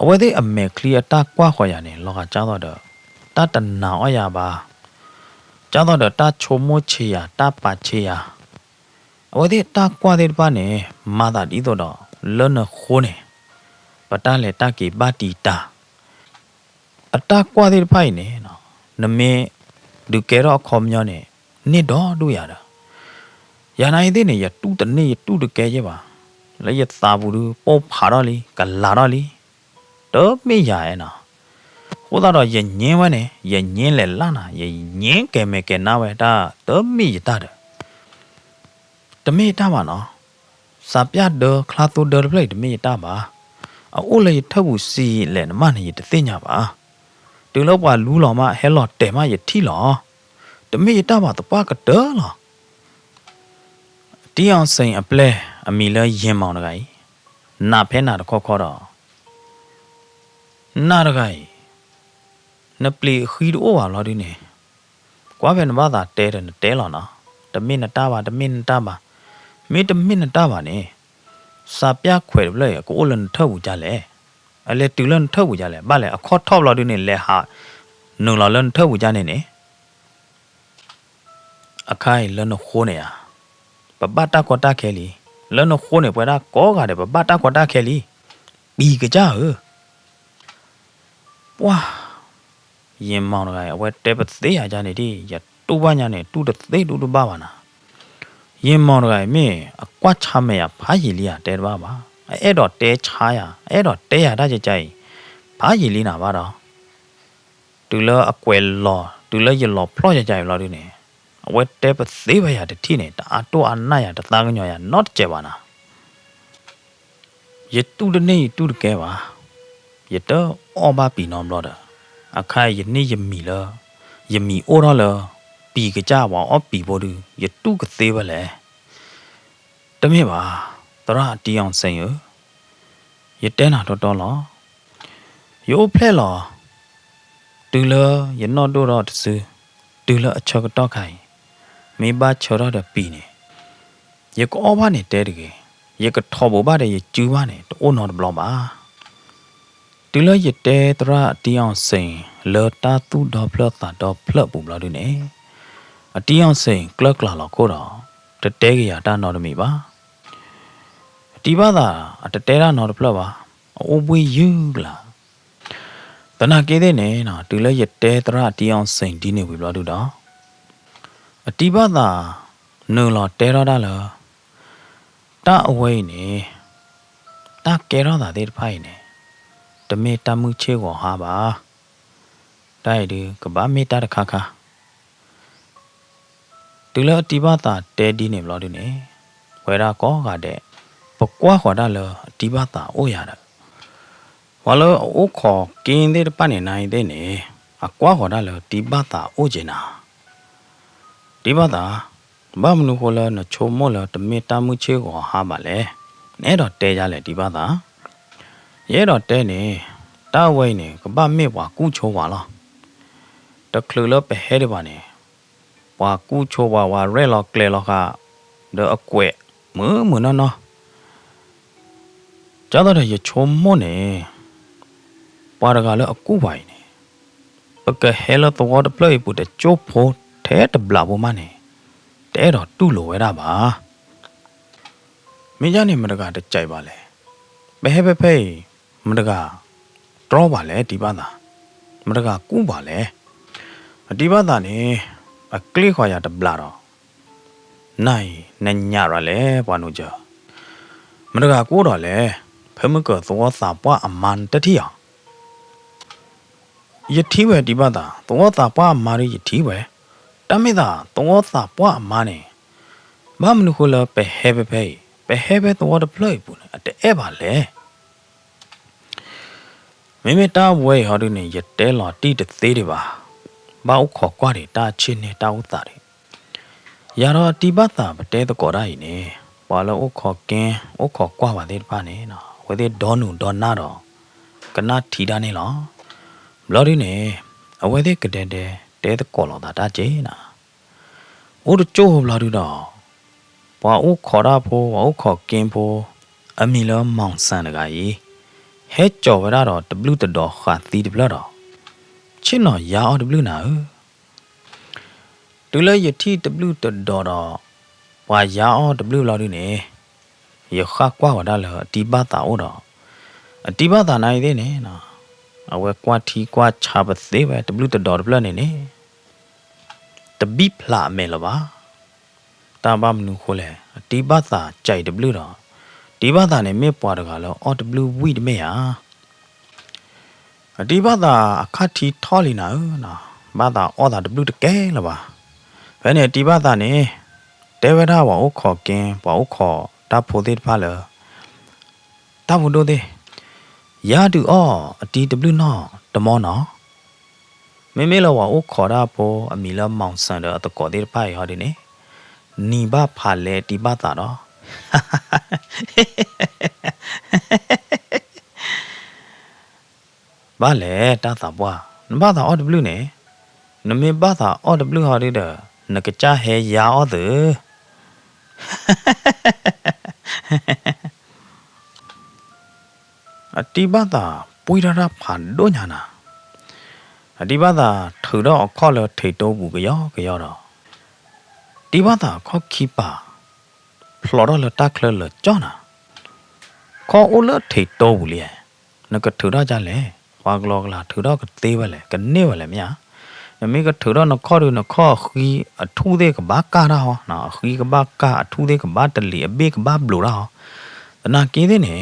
အဝဲသေးအမေကလီအတာကွာခေါ်ရနေလောကကြားတော့တာတနာအရပါကြားတော့တာချုံမို့ချေရတာပါချေရအဝဲသေးတာကွာတဲ့ပါနေမာတာဒီတော့လွန်းခိုးနေပတားလေတာကေပါတီတာအတာကွာတဲ့ဖိုင်နေနော်နမေဒုကေရောခေါမျောနေနေတော့တို့ရတာရနိုင်တဲ့နေရတူတနေတူတကဲရပါလေရသာဘူးပေါ်ဖာတော့လီကလာတော့လီတော့မေ့ရရဲ့နော်ဟိုတော့ရညင်းဝဲနေရညင်းလေလာနာရညင်းကဲမဲကဲနာဝဲတာတော့မေ့ရတာတမေ့တာပါနော်စာပြတော့ခလာတူဒ်ပလိုက်တမေ့တာပါအိုလေထပ်ဘူးစီလေနမနေတသိညာပါတူလောက်ပါလူးလော်မဟဲလော်တဲမရထီလော်တမေ့တာပါတပါကတော်လော်တီအောင်စိန်အပလဲအမီလဲရင်မောင်တကကြီးနာဖဲနာတခေါ်တော့နာတကကြီးနပလီခီဒိုဝါလော်ဒီနေကွာပဲနမသာတဲတယ်တဲလော်နော်တမင်းနတာပါတမင်းနတာပါမေတမင်းနတာပါနေစာပြခွဲဘလဲကိုလန်ထောက်ကြလဲအလဲတူလန်ထောက်ကြလဲဘာလဲအခေါ်ထောက်လော်ဒီနေလဲဟာနုံလော်လန်ထောက်ကြနေနေအခိုင်လန်ခိုးနေရပပတာကောတာခဲလီလန်ခိုးနေပွဲတာကောကတဲ့ပပတာကောတာခဲလီဘီကကြဟပွာရင်မောင်တကယ်အဝဲတဲပသေးရကြနေဒီရတူပါညာနေတူတသေးတူပါပါနာရင်မောင်တကယ်မင်းအကွာချမဲရဖားရီလီရတဲပါပါအဲ့တော့တဲချားရအဲ့တော့တဲရတာကြိုက် ဘာရည်လေးနာပါတော့တူလအကွယ်လောတူလရလောဖလော့ကြကြရလောဒီနေအဝဲတဲပသေးပဲရတတိနေတအာတော့အနာရတသားကညောရ not ကျပါနာရတူတနေတူတကဲပါရတော့အော်ဘာပီနော်မလို့တာအခါယနေ့ယမီလားယမီအိုတော့လားပီကကြပါအော်ပီဖို့တူရတူကသေးပဲလေတမေပါတရတီအောင်စိန်ရတဲနာတော့လောရိုးဖလဲလောတူလရနော်တို့တော့တစတူလအချောကတော့ခိုင်မေပါချောတော့တပီနေရကောဘာနေတဲတကယ်ရကထောဘောပါတဲ့ရကျူပါနေတိုးနော်ဘလောပါတူလရတဲတရတီအောင်စိန်လောတာတူတော့ဖလတာတော့ဖလပူဘလောဒီနေအတီအောင်စိန်ကလကလာလောကိုတော့တတဲကရတာနော်တမီပါဒီပါသာအတတဲရနော်ဖလပါအိုးပွေးယူလာတနာကေတဲ့နေနော်တူလရတဲတရတီအောင်စိန်ဒီနေဝီဘလောတူတော့အတီပါသာနော်လောတဲရတာလောတာအဝိနေတာကဲတော့တာတဲ့ဖိုင်နေတမေတမှုချေကိုဟာပါတိုက်ဒီကဘာမေတာတခါခါတူလအတီပါသာတဲဒီနေဘလောတူနေဝဲရာကောကတဲ့ပကွာခေါ်တာလောအတီပါသာအိုးရတာဝါလောအိုးခေါ်ကင်းတဲ့ပတ်နေနိုင်တဲ့နေအကွာခေါ်တာလောတီပါသာအိုးကျင်နာတီပါသာဘာမနုခေါ်လာနချုံမောလာတမေတာမှုချေကိုဟာပါလေနဲတော့တဲကြလေတီပါသာရဲတော့တဲနေတာဝိနေကပမေပွားကူချိုးပါလားတကလူလပဲဟဲရပါနေပွားကူချိုးပါဝါရဲလောကလေလောကဒေအကွဲမနော်ကျတော့ရချုံမောနေပွားရကလည်းအကူပိုင်နေပကဟဲလတော့တပလိုက်ပူတဲ့ချိုးဖို့ထဲတဘလာဘမနေတဲတော့တူလိုဝဲတာပါမင်းကြနေမတကတကြိုက်ပါလေဘဲဟဲဖဲမတကတော့ပါလေဒီပါသာမတကကူးပါလေဒီပါသာနေအကလေးခွာရတဘလာတော့နိုင်နညရလေဘာလို့ကြမတကကိုတော့လေဖဲမကသောစာပွားအမန်တတိယယတိဝဲဒီပါသာသောစာပွားအမာရီယတိဝဲတမေသာသောစာပွားအမနေဘာမနုခလပဲဟဲပဲသောတပလိုက်ပူအတဲပါလေမိမိတာဝဲဟောဒီနေရတဲလော်တီတသေးတွေပါဘာဥခေါ်ကွာတယ်တာချင်းနေတာဥတာတယ်ရတော့တိပတာမတဲတကော်ရည်နေဘာလို့ဥခေါ်ကင်းဥခေါ်ကွာပါသေးပါနေနော်ဝဲသေးဒေါနုဒေါနာတော့ကနာထီတာနေလောဘလော်ဒီနေအဝဲသေးကတဲ့တဲတကော်လောတာကျေနာဥဒချိုးဘလော်ဒီတော့ဘာဥခေါ်ရဖို့ဘာဥခေါ်ကင်းဖို့အမီလောမောင်ဆန်တကကြီးဟဲကြော်ရတော့ W တော်ခါသီးတဘလတော့ချင်းတော့ရအောင် W နာဒူလယတိ W တော်တော့ဝါရအောင် W လောက်ဒီနေရခါကွာဝဒါလအတိပတာဩတော့အတိပတာနိုင်သေးနေနော်အဝဲကွာထီကွာချပါသေးပဲ W တော်ဘလနေနေတပိဖလာမဲလပါတာဘာမနုခိုးလေအတိပတာကြိုက် W တော့ဒီဘာသာနဲ့မြပွားတကလော OW ဝိတမေဟာဒီဘာသာအခတ်တီထောလီနာနော်ဘာသာ OW တကဲလပါဘယ်နဲ့ဒီဘာသာနဲ့တေဝဒဝါဥခေါ်ကင်းဝါဥခေါ်တာဖို့သေးဖာလတာဖို့တို့သေးရာတူအောအတီ W နော်တမောနော်မေမေလောဝါဥခေါ်တာဖို့အမီလမောင်ဆန်တော့တကောသေးဖိုင်ဟောဒီနေနီဘာဖာလေဒီဘာသာတော့ဘာလဲတာတာပွားနဘာသာ OW နဲ့နမေဘာသာ OW ဟာဒီတဲ့နကချဟဲရာအော်တဲ့အတိဘာသာပွေရတာဖန်ဒိုညာနာအတိဘာသာထူတော့ခေါ်လထိတိုးဘူးကြောတော့ဒီဘာသာခေါ်ခိပါဖလော်ရလတာကလကြောနာခေါ်အိုလထိတိုးဘူးလေနကထူတော့ကြလေဝါကလောကလာထူတော့ကသေးပဲလေကနေပဲလေမြာမေကထူတော့နခေါ်ရနခေါ်ခီအထူးသေးကဘာကားတော့နော်ခီကဘာကာအထူးသေးကဘာတလီအဘေကဘာဘလိုတော့နာကင်းသေးနေ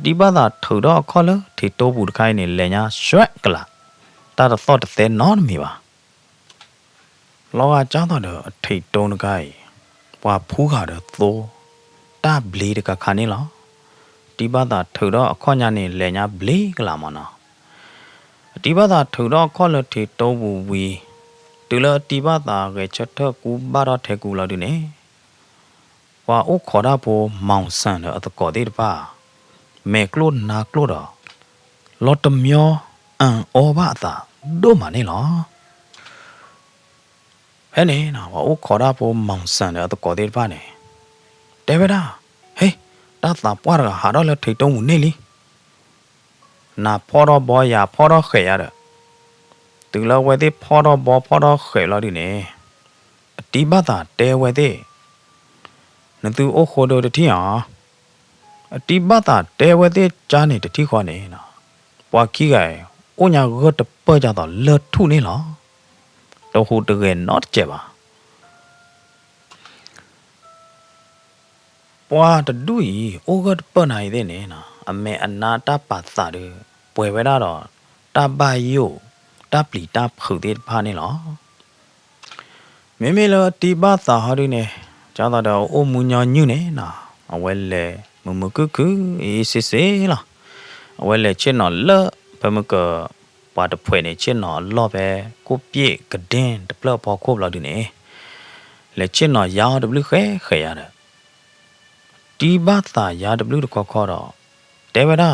ဒီဘာသာထူတော့ခေါ်လို့ထီတိုးဘူးတခိုင်းနေလဲညာရွှက်ကလာတာတော့တဲ့နော်မီပါလောကကြောင်းတော့အထိတ်တုံးတကိုင်းပွာဖူးခါတော့သိုးတာဘလီတကခါနေလောဒီဘာသာထူတော့အခွန်ညာနေလဲညာဘလီကလာမနော်ဒီဘာသာထူတော့ခေါ်လို့ထီတိုးဘူးဝီတူလဒီဘာသာရဲ့ချက်ထကူဘာတော့ထဲကူလို့ဒီနေဝါအိုခေါ်တာပေါ်မောင်ဆန်တော့အတကောတဲ့ပါမဲကလို့နာကလို့တော့လော်တမျောအန်အောဘာသာဒိုမနေလောဟဲ့နေနော်ဝါအိုခေါ်တာပေါ်မောင်ဆန်တော့အတကောတဲ့ပါနေတဲဝဒါဟေးတာတာပွားရဟာတော့လက်ထိတ်တုံးနေလီနာဖော်တော့ဘောရဖော်တော့ခဲရတဲ့တူလဝဲတဲ့ဖော်တော့ဘောဖော်တော့ခဲလို့ဒီနေဒီဘာသာတဲဝဲတဲ့နသူအိုခိုဒိုတတိယအတိဘတာတဲဝဲတဲ့ဂျာနေတတိခွာနေနော်ပွာခီကဲအိုညာကတပတ်ကြတော့လထုနေလားတော့ဟိုတကယ် not ကြပါပွာတဒူဤအိုကတပတ်နိုင်တဲ့နေနော်အမေအနာတပါစာတယ်ပွဲဝဲတော့တပါယိုတပလီတဖုတဲ့ဖာနေလားမေမေလတိဘတာဟာရင်းနေကျတော့အိုမူညာညွနေနော်အဝဲလေမမကုကုအေးစစ်စေးလားအဝဲလေချင်းနော်လဘမကပါတဖွဲနေချင်းနော်လော့ပဲကိုပြေကဒင်းတပလပေါ်ခုတ်လောက်ဒီနေလေချင်းနော်ရောဝခဲခဲရတယ်ဒီဘာသာရာဝတခေါ်ခေါ်တော့တဲဝဒါ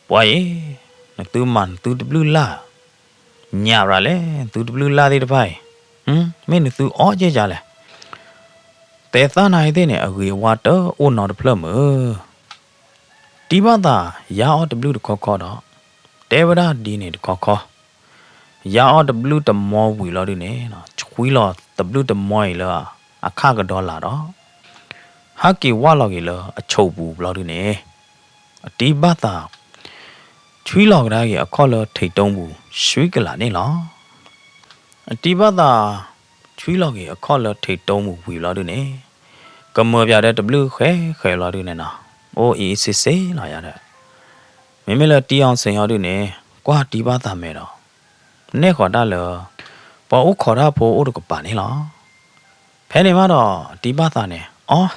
ပွားရေနသူမန်သူဝလာညာရလေသူဝလာတဲ့တပိုင်မင်းသူအော်ကြကြလဲแต่ตาไหนတဲ့เนี่ยအဝေဝါတော့အိုနော်တဖလမဒီဘာသာရာအော် W တခေါ်ခေါ်တော့တဲဝဒဒီနေတခေါ်ခေါ်ရာအော် W တမောဝီလို့ဒီနေနော်ချွေးလို့ W တမောရလားအခါကဒေါ်လာတော့ဟာကီဝါလို့ကြီးလို့အချုပ်ဘူးလို့ဒီနေဒီဘာသာချွေးလို့ကဒါကြီးအခေါ်လို့ထိတ်တုံးဘူးရွှေကလာနေလားဒီဘာသာချွေးလောက်ကြီးအခေါ်လို့ထိတ်တုံးမှုဝီလို့ဒီနေကမောပြတဲ့ W ခဲလို့ဒီနေနော်အိုးအေးစစ်စေးလာရတဲ့မမေလတီအောင်စင်ရောက်ဒီနေကွာဒီဘာသာမဲတော့နဲ့ခေါ်တာလောပေါ်ဦးခေါ်တာဖို့ဦးကပါနေလားဖဲနေမှာတော့ဒီဘာသာနဲ့အော်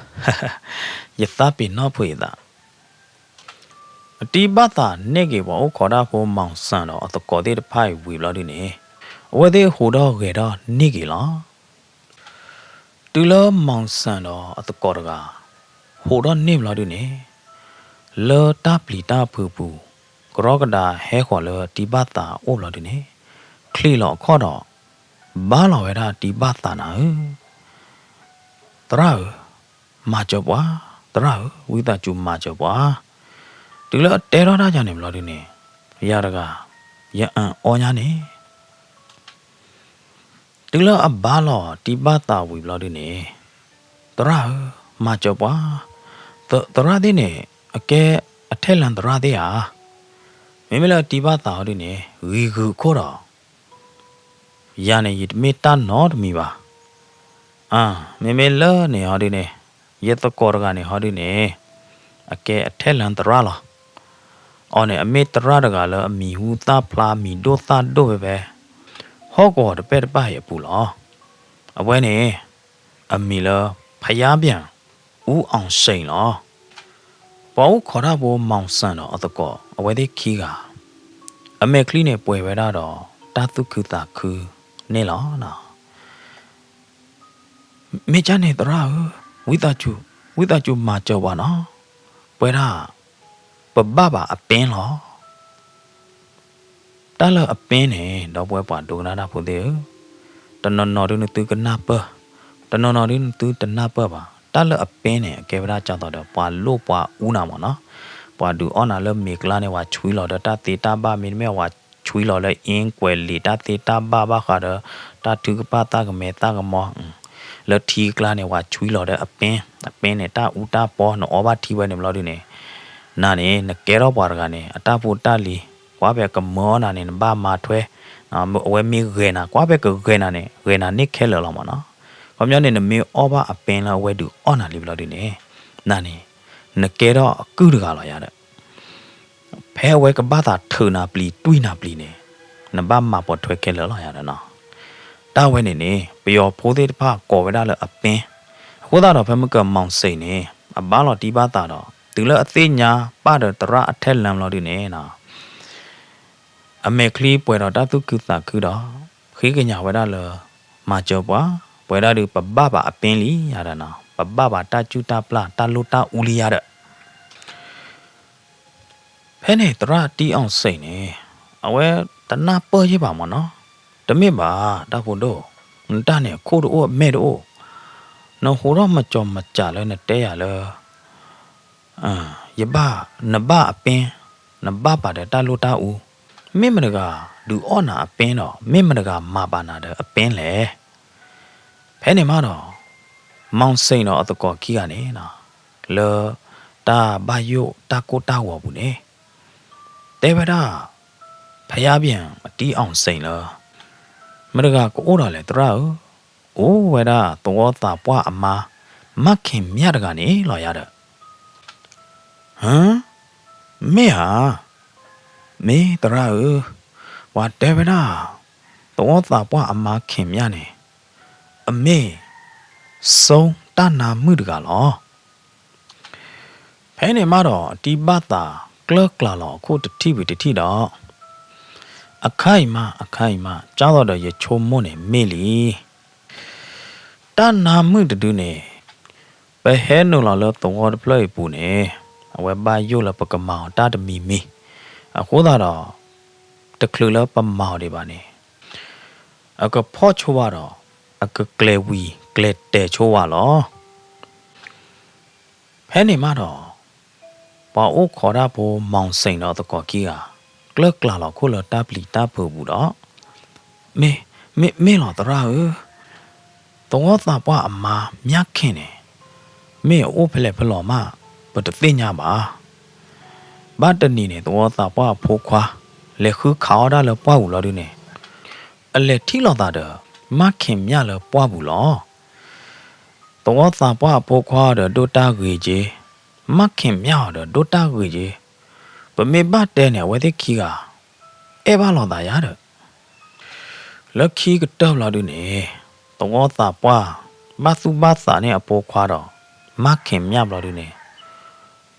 ရသပင်တော့ဖွေတာဒီဘာသာနဲ့ကေပေါ်ဦးခေါ်တာဖို့မောင်ဆန်တော့အတကောတဲ့ဖိုင်ဝီလို့ဒီနေအဝဲသေးဟိုတော့ကေတော့နေကေလားတူလမောင်ဆန်တော့အတကောတကဟိုတော့နေမလားဒီနေလောတာပလီတာဖူဖူကရောကဒါဟဲခေါ်လောဒီဘာသာအိုလို့ဒီနေခလီလောခေါ်တော့ဘာလောဝဲတာဒီဘာသာနာတရာမာချပွားတရာဝိတာကျူမာချပွားတူလတဲရောတာကြနေမလားဒီနေရတကရအန်အောညာနေတူလအဘာလောဒီဘာသာဝီဘလို့ဒီနေတရာမာချပွားတရာဒီနေအကဲအထက်လန်တရာသေးဟာမင်းမလားဒီဘာသာဒီနေဝီကူခေါ်တော့ရနေရမေတ္တာနော်တမီပါမင်းမလာနေဟောဒီနေရတကောရကနေဟောဒီနေအကဲအထက်လန်တရာလားအော်နေအမေတရာတကလည်းအမီဟူတာဖလာမီဒိုတာဒိုပဲဟောကောတပဲတပါရပူလားအပွဲနေအမီလာဖျားပြန်ဦးအောင်စိန်လားပေါ်ခေါ်ရဖို့မောင်ဆန်တော့အတကောအဝဲသေးခီးကအမေကလေးနဲ့ပွဲဝဲတော့တာတုခုတာခုနေလားနော်မေချနေတရာဝိတာချူမာကြောပါနော်ပွဲတာပပပါအပင်းလားတားလအပင်းနေတော့ပွဲပွားဒုနာနာဖို့သေးတနော်နော်ဒုနသူကနာပတနော်နော်ဒုနသူတနာပပါတားလအပင်းနေအကဲဗရာကြောက်တော့ပွားလို့ပွားဦးနာမနော်ပွားဒူအော်နာလမေကလာနေဝါချွေးလို့တာတေတာဘာမင်းမဲဝါချွေးလို့လဲအင်းကွယ်လီတာတေတာဘာခါတော့တာသူကပါတာကမဲတာကမောလထီကလာနေဝါချွေးလို့တဲ့အပင်းနေတာဦးတာပေါ်နော်ဘာထီဝဲနေမလို့ဒီနေနာနေနကဲတော့ပွားကနေအတာဖို့တာလီကွာပဲကမောနာနေဘာမာထွဲအဝဲမီရေနာကွာပဲကရေနာနေရေနာနိခဲလော်မနော်ဘာမျိုးနေမေအောဘာအပင်းလာဝဲတူအော်နာလီဘလို့ဒီနေနာနေနကဲတော့အကူတကလာရတဲ့ ဝဲကဘာသာထနာပလီတွေးနာပလီနေနဘာမပေါ်ထွဲခဲလောရတာနော်တာဝဲနေပျော်ဖိုးသေးတဖကော်ဝဲတာလအပင်းဟိုးတာတော့ဖမကမောင်စိတ်နေအဘာလော်တီဘာတာတော့သူလအသေးညာပတော့တရအထက်လမ်လော်ဒီနေနော်အမေကလီပွဲတော့တတုကုတာခုတော့ခေကညာဝဲတာလမာကျော်ပွားပွဲတာဒီပပပါအပင်းလီရတာနော်ပပပါတာကျူတာပလာတာလိုတာဦးလီရတဲ့ဖဲနေတရတီအောင်စိတ်နေအဝဲတနာပေါ်ရပါမနော်တမစ်ပါတာဖို့တော့တာနေခိုးတော့မဲတော့နော်ဟိုတော့မကြော်မကြလဲနဲ့တဲရလဲယဘနဘအပင်းနဘပါတဲ့တာလိုတာဦးမင်းမတကလူအော်နာအပင်းတော့မင်းမတကမာပါနာတဲ့အပင်းလေဖဲနေမတော့မောင်စိန်တော့အတကောခီကနေနော်လောတာဘာယိုတာကိုတာဝဘူးနေတဲဗဒါဖျားပြန်အတီးအောင်စိန်လောမတကကိုအိုးတော်လေတရာအိုးဝဲတာသောတာပွားအမားမခင်မြတ်တကနေလော်ရတဲ့ဟမ်မေဟာမေတရာဝါတဲဗဒါသောတာပွားအမားခင်မြတ်နေအမေဆုံးတနာမှုတကလောဖဲနေမတော့ဒီဘတာကလကလာလောခုတတိဝတတိတော့အခိုင်မကြောက်တော့ရချုံမွန်းနေမေလီတနာမှုတူနေဘဟဲနိုလာလောတော့တပလိုက်ပူနေအဝဲပါယိုလပကမောင်တာတမီမီအခုတော့တကလလပမောင်တွေပါနေအကဖော့ချွာတော့အကကလေဝီကလက်တဲချွာလောဖဲနေမတော့ပေါအိုခေါ်ရဖို့မောင်စိန်တော့တကောကြီးကကလကလာတော့ခုလတာပလီတာဖို့ဘူးတော့မေလောတရာတော့သာပွားအမားမြတ်ခင်နေမေအိုဖလက်ဖလော်မဘတ်သိညာပါဘာတနီနေတော့သာပွားဖိုးခွာလက်ခုခေါ်တာလပွားဘူးလို့ဒီနေအလက်ထီလော်တာတော့မခင်မြလပွားဘူးလို့တော့သာပွားဖိုးခွာတော့ဒိုတာကြီးကြီးမခင်မြတော့ဒိုတာကြီးကြီးပမေဘတဲနေဝဲတဲ့ခီကအဲဘာလော်တာရတော့လက်ခီကတော့လာဒီနေတော့သာပွားမသုဘသာနဲ့အပေါ်ခွာတော့မခင်မြလို့ဒီနေ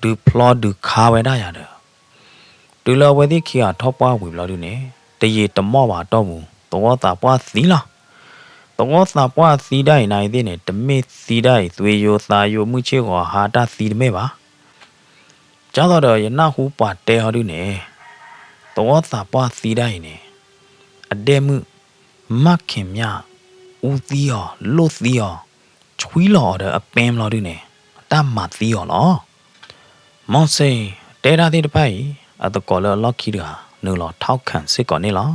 ဒူဖလော်ဒူခါဝဲတာရတယ်ဒူလော်ဝဲတဲ့ခီကထောက်ပွားဝေလို့ဒီနေတရေတမော့ပါတော့ဘူးတော့သာပွားစီလားတော့သာပွားစီတိုင်းနိုင်တဲ့နေတမေစီတိုင်းသွေယောသာယောမှုချေကောဟာတာစီတမေပါကျောင်းတော်ရနဟုပါတဲဟောဒီနေတော့သာပွားစီတိုင်းနေအတဲမှုမခင်မြဦးသီးရောလွတ်သီးရောချွီးလော်တဲ့အပင်းလော်ဒီနေတမသီးရောလောမောင်စိန်တဲတာတဲ့တပိုက်အတကောလော်ခီတာနူလော်ထောက်ခံစစ်ကောနေလော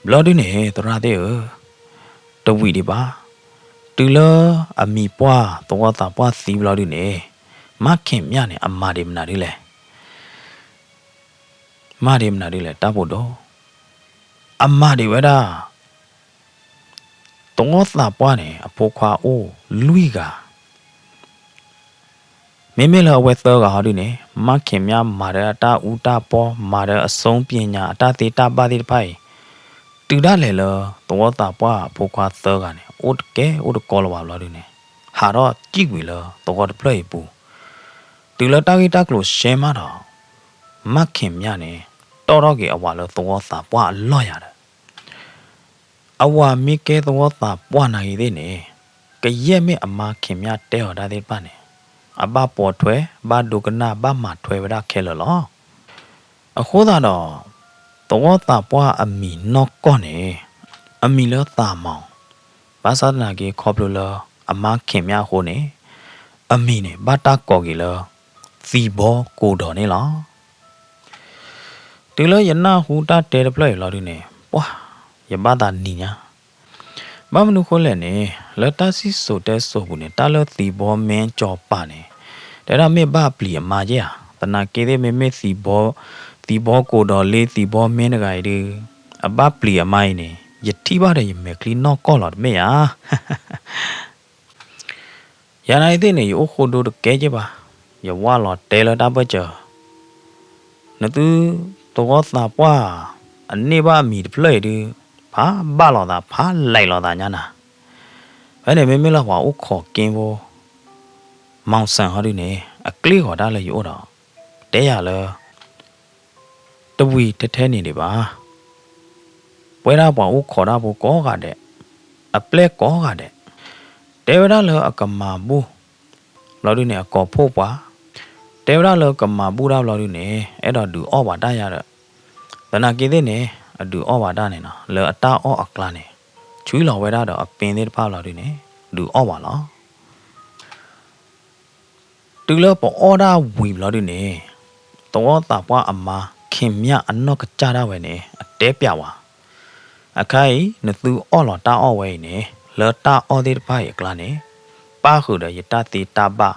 ဘလော်ဒီနေတရာတဲ့တဝီဒီပါတူလအမီပွားတော့တာပွားစီဘလော်ဒီနေမခင်မြနဲ့အမာဒီမနာဒီလေမာဒီမနာဒီလေတဖို့တော့အမာဒီဝဲတာတော့သာပွားနေအဖိုးခွာအိုးလူကမေလာဝဲသောကဟာဒီနေမခင်မြမာရတာဦးတာပေါ်မာရအစုံပညာအတသေးတာပါတိဖိုင်တူဒါလေလောတော့သာပွားအဖိုးခွာသောကနေအိုတကဲအိုတကောလပါလောဒီနေဟာတော့ကြည့်ပြီလောတော့တပလိုက်ပူတူလတာဂီတာကလို့ရှဲမတော့မခင်မြနဲ့တော်ကြီးအဝါလောတော့သာပွားလော့ရတယ်အဝါမိကဲတော့တာပွားနိုင်သေးနေကရက်မဲ့အမခင်မြတဲဟော်တာသေးပါနေအဘပေါ်ထွဲဘာဒုကနာဘာမထွဲဝရခဲလောအခုတော့တော့တာပွားအမီနော့ကောနေအမီလောတာမောင်ဘာသာနာကြီးခေါပလိုလောအမခင်မြဟိုနေအမီနေဘာတာကောကြီးလောစီဘောကိုတော်နေလောဒီလောယနာဟူတာတဲတပလိုက်လောဒီနေပွားယဘာတာနီညာမမနုခိုးလဲနေလတစီဆိုတဲဆိုဘူးနေတာလသီဘောမင်းကြော်ပါနေဒါရမေဘပလီအမာကြီးဟာတနာကေတဲ့မေမေသီဘောကိုတော်လေးသီဘောမင်းတကယ်ဒီအဘပလီအမိုင်းနေယတိပါတယ်ယမေကလီနော့ကောလော်မေယာရနိုင်တဲ့နေအိုခိုဒိုတကဲကြပါယဝါလော်တဲလတာဘချာ nè tu tôi ta qua anh nè ba mì plei đi phá ba lò ta phá lại lò ta nhá nè cái này mới là hoa ốc khó kiếm vô mong sang họ đi nè à kli họ đã là yếu đó để à là tôi vì thế này đi ba bây giờ hoa ốc khó đã vô có cả đấy à plei có cả đấy để đó là cầm mà bu lo đi nè có phô quá để đó là cầm mà bu đâu lo đi nè ở đó đủ ở vào đây rồiแต่นากิเดเนี่ยดูอ้อว่าได้เนี่ยนะเลอตาอ้ออักลาเนี่ยช่วยเราไว้ได้เด้อเป็นเด็ดภาพเราดิเนี่ยดูอ้อว่าเหรอดูเลอปออ้อได้วีบเราดิเนี่ยตัวตาว่าอามาเข้มยาอันนอกกระจาได้ไว้เนี่ยเตะเปียวว่ะอะใครเนี่ยดูอ้อหล่อตาอ้อไว้เนี่ยเลอตาอ้อเด็ดภาพอักลาเนี่ยป้าคือเด้อยตาตีตาบ้า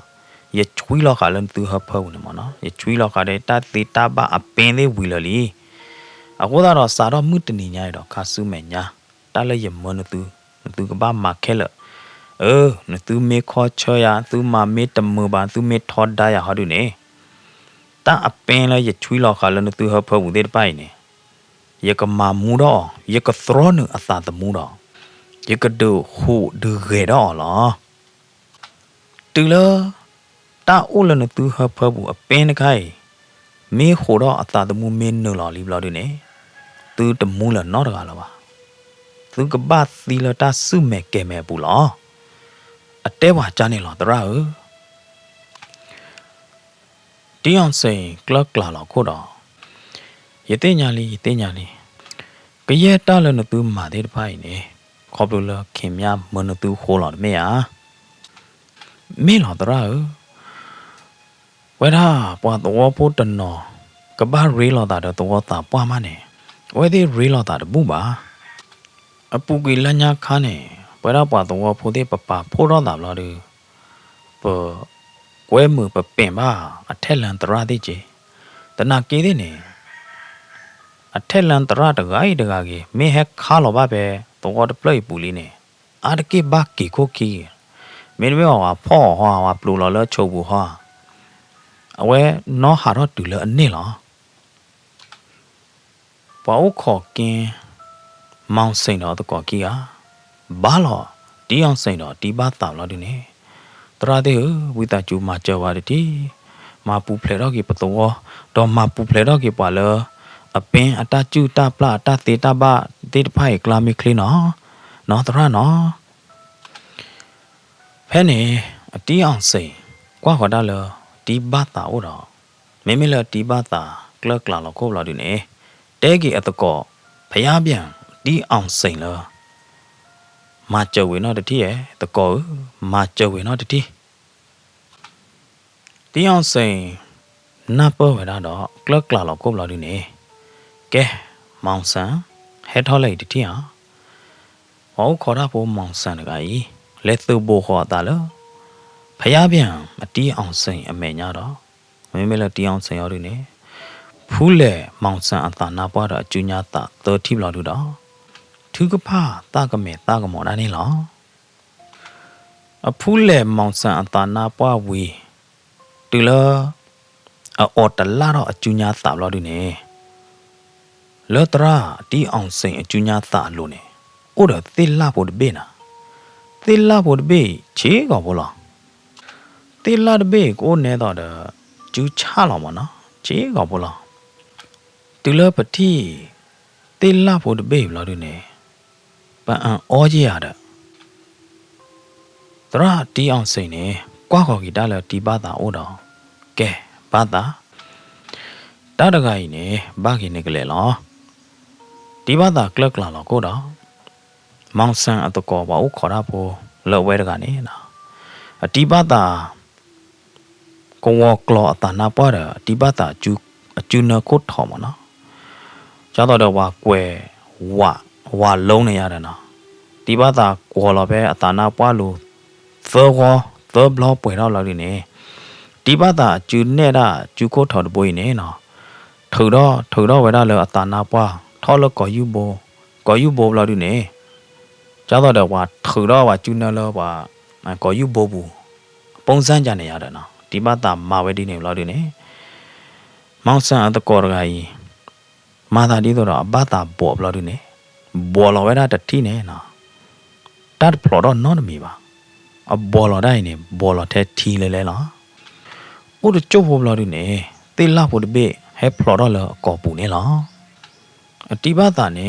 อย่าช่วยเราขาเล่นตัวเฮาเพิ่นเนี่ยมั้งเนาะอย่าช่วยเราขาได้ตาตีตาบ้าอะเป็นเด็ดวีเลย အခုတော့စာတော့မှုတနေညာတော့ခါစုမယ်ညာတလည်းရမနသူကဘာမှာခဲလနသူမေခေါ်ချရသူမမေတမဘာသူမေထော်ဒါရဟာဒုနေတအပင်လည်းရချွေးလောက်ခါလည်းသူဟဖဘူးတဲ့ပိုင်နေရကမမူတော့ရကသရောနအသာတမူတော့ရကဒုဟုဒုရေတော့လားတူလားတအိုလည်းသူဟဖဘူးအပင်တခိုင်မေခိုတော့အသာတမူမင်းနလော်လီဘလောက်ဒုနေသူတမူးလာတော့တကားလားပါသူကပတ်သီလတာစုမဲ့ကဲမဲ့ဘူးလားအတဲပါကြားနေလားတရာတီအောင်စိန်ကလကလာတော့ခို့တော့ယသိညာလီကရဲတားလည်းသူမာတဲ့ဖိုင်နေခေါပလိုလခင်မြမနသူခိုးလာမေယာမေလာတရာဝဲတာပွားတော့ဖို့တနော်ကဘာရေလာတာတော့တာပွားမနေဝဲဒီရေလာတာဘူးပါအပူကြီးလညာခါနေဘယ်တော့ပွားတော့ဖို့တဲ့ပပဖိုးတော့တာလားဒီပကွဲမှုပပင်ပါအထက်လန်တရာတဲ့ကြီးတနာကေးတဲ့နေအထက်လန်တရာတကားတကားကြီးမင်းဟက်ခါလောပါပဲတော့တပလိုက်ပူလေးနေအာတကေဘကီခိုကီမင်းမေဟောဖောဟောပလူလောချုပ်ဘူးဟောအဝဲနော်ဟာတော့တူလအနေလားပွားခေါ်ကင်းမောင်စိန်တော်တကောကြီးဟာဘာလို့တီးအောင်စိန်တော်တီးပါတောက်လို့ဒီနေတရာတဲ့ဝိတကျူမှာကြော်ပါတယ်တီမာပူဖလေတော့ကြီးပတော်တော့မာပူဖလေတော့ကြီးပွာလအပင်အတကျူတပလာတသေးတဘတေတဖိုက်ကလာမီကလီနော်တရာနော်ဖဲနေအတီးအောင်စိန်ကွာခေါ်တာလတီးပါတောက်တော့မင်းမလတီးပါတာကလကလာလို့ကိုလို့ဒီနေတဲကြီးအတကောဖျားပြန်တီးအောင်စိန်လားမကြွေနော်တတိရဲ့တကောမကြွေနော်တတိတီးအောင်စိန်နပ်ပေါ်ဝရတော့ကလကလာလို့ကိုလို့ဒီနေကဲမောင်ဆန်ဟဲထော်လိုက်တတိဟာဟောခေါ်တာဖို့မောင်ဆန်တကကြီးလက်သူဘောခေါ်တာလားဖျားပြန်အတီးအောင်စိန်အမေညာတော့မင်းမလည်းတီးအောင်စိန်ရောဒီနေဖူးလေမောင်ဆန်အသာနာပွားတော့အကျူညာတာတော်တိဘလောက်တော့သူကဖာတာကမဲတာကမော်ဒါနေလားအဖူးလေမောင်ဆန်အသာနာပွားဝီတူလားအော်တလာတော့အကျူညာတာဘလောက်ဒီနေလောတရာတီးအောင်စိန်အကျူညာတာလို့နေအိုတော့သေလာဖို့တပေးနာသေလာဖို့တပေးချေကောဘောလားသေလာတပေးကိုနေတော့ကျူချလောက်မနော်ချေကောဘောလားတူလပတိတေလာဖို့တပေးလို့ဒီနေပန်အောကြီးရတဲ့တရာတီအောင်စိန်နေကွာခေါ်ကြီးတားလဲတီပါတာအိုးတော့ကဲဘာသာတားတကကြီးနေဘာကြီးနေကလေးလောတီပါတာကလကလာလောကိုတော့မောင်ဆန်အတကောပါဦးခေါ်တာဖို့လောဝဲတကနေနော်အတီပါတာကောဝကလောအတနာပွားတယ်တီပါတာအကျူနကိုထော်မနော်ကျတော့ဝါကွယ်ဝါလုံးနေရတယ်နော်ဒီဘာသာကောလပဲအတနာပွားလို့သောဘလောပွေတော့လောက်နေဒီဘာသာကျူနေတာကျူကိုထော်တပွေနေနော်ထုံတော့ဝဲတော့လေအတနာပွားထော်လို့ကောယူဘောလောက်နေကျတော့ဝါထုံတော့ဝါကျူနေလို့ဝါကောယူဘောဘူးပုံစံကြနေရတယ်နော်ဒီဘာသာမာဝဲဒီနေလောက်နေ မောင်ဆန်အတကောရကကြီးမာသာဒီတော့အဘတာဘောဘလာဒီနေဘောလောဝဲတာတတိနေနော်တတ်ဖလော်တော့နော်မီပါအဘောလောတိုင်းနေဘောလောထဲထီလဲလဲနော်ဦးတို့ကျုပ်ဘောဘလာဒီနေတေလာဖို့တပိဟဲဖလော်တော့လောအကောပူနေလောအတိဘတာနေ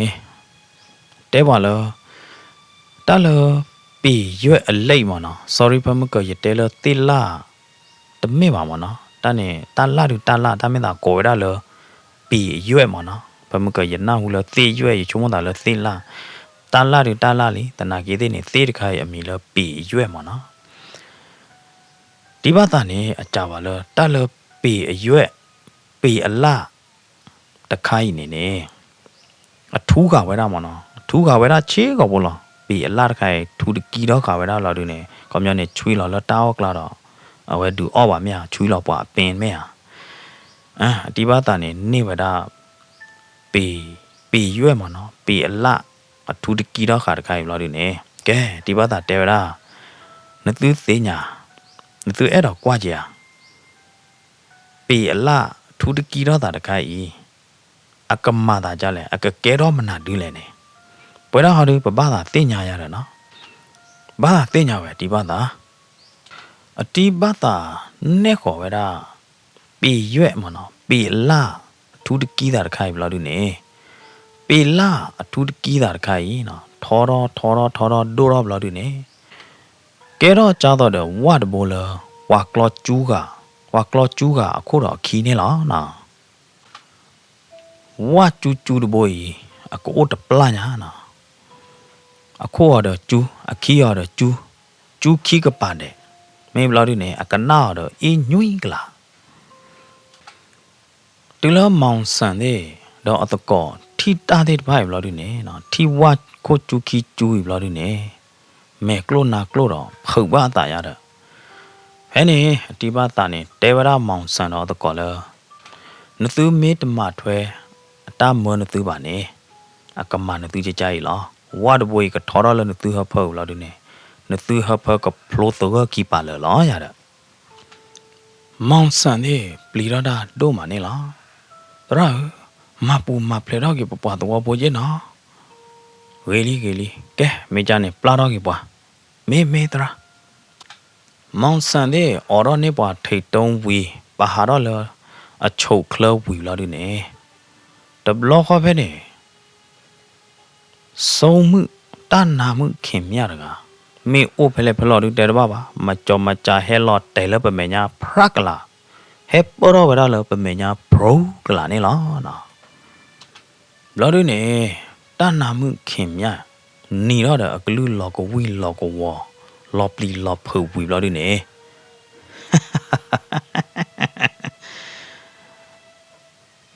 တဲပါလောတလောปีရွက်အလိတ်မနော် sorry ဖမကရတဲလောတေလာတမေပါမနော်တန်းနေတာလာတူတလာတမင်းသာကိုရလောปีရွက်မနော်ဖမကရနာဟုလောသေရွက်ရချုံမသာလောသေလာတလာတူတလာလီတနာကြီးတဲ့နေသေတခါရအမီလောปีရွက်မနော်ဒီဘာသာနေအကြပါလောတလောปีရွက်ปีအလာတခါရနေနေအထူးကဝဲတာမနော်အထူးကဝဲတာချေးကောဘောလားปีအလာတခါရထူးကီတော့ခါဝဲတာလော်တူနေကောင်းမြနေချွေးလော်လော်တောက်ကလာတော့အဝဲတူအော့ပါမြချွေးလော်ပွားပင်မြဒီဘာသာနေနေဝဒါปีရွက်မနော်ปีအလာအထူးကီတော့ခါတခါရလော်တူနေကဲဒီဘာသာတဲဝဒါနသူသေးညာနသူအဲ့တော့ကြွားကြปีအလာထူးကီတော့တာတခါဤအကမတာကြလဲအကကဲတော့မနာဒူးလဲနေပွဲတော့ဟောဒီပပသာတင်ညာရတယ်နော်ဘာတင်ညာပဲဒီဘာသာအတိဘာသာနဲ့ခေါ်ပဲဒါปีရွက်မနော်ปีလာအထူးတကီးတာတခိုင်ဘလို့ဒီနေปีလာအထူးတကီးတာတခိုင်နော်ထောတော့ဒိုတော့ဘလို့ဒီနေကဲတော့ကြားတော့ဝတ်ဘောလဝါကလောကျူးကအခုတော့ခီးနေလားနော်ဝါကျူးတဘိုးအခုတပလာညာနော်အခုတော့ကျူးအခီရတော့ကျူးခီကပါတယ်မင်းဘလို့ဒီနေအကနာတော့အင်းညွိကလာတူလမောင်ဆန်တဲ့တော့အတကောထီတာတဲ့ဘိုင်ဘလို့ဒီနေနော်ထီဝါကိုကျူးခီကျူးဘလို့ဒီနေမဲကလိုနာကလိုတော့ဖုတ်ပါတာရတော့ဟဲ့နေဒီဘာတာနေတေဝရမောင်ဆန်တော့တကောလဲနသူမေတ္တမထွဲအတမွန်းနသူပါနေအကမနသူကြကြရီလောဝါဒဘွေကထော်ရလနသူဟဖုတ်လို့ဒီနေနသူဟဖကဖလိုတော့ကီပါလောရတာမောင်ဆန်နေပလီရတာတို့မနေလားတရမပူမဖလေတော့ကပပွားတော့ပိုကြီးနော်ဝေလီကဲမေကြနေပလာတော့ကပွားမေတရမောင်ဆန်နေအော်တော့နေပွားထိတ်တုံးဝီပါဟာတော့လောအချုပ်ခလောဝီလို့ဒီနေတဘလောခဖဲနေစုံမှုတနာမှုခင်မြရကမေအိုဖလေဖလော်ဒူတဲတပါပါမကြောမချာဟဲလော်တဲလပမေညာဖရကလာဟဲပရောဝရလပမေညာဘရိုကလာနေလားနော်ဘလော်ဒူနေတနာမှုခင်မြနီတော့တဲ့အကလူလော်ကဝီလော်ကဝလော်ပလီလော်ဖူဝီဘလော်ဒူနေ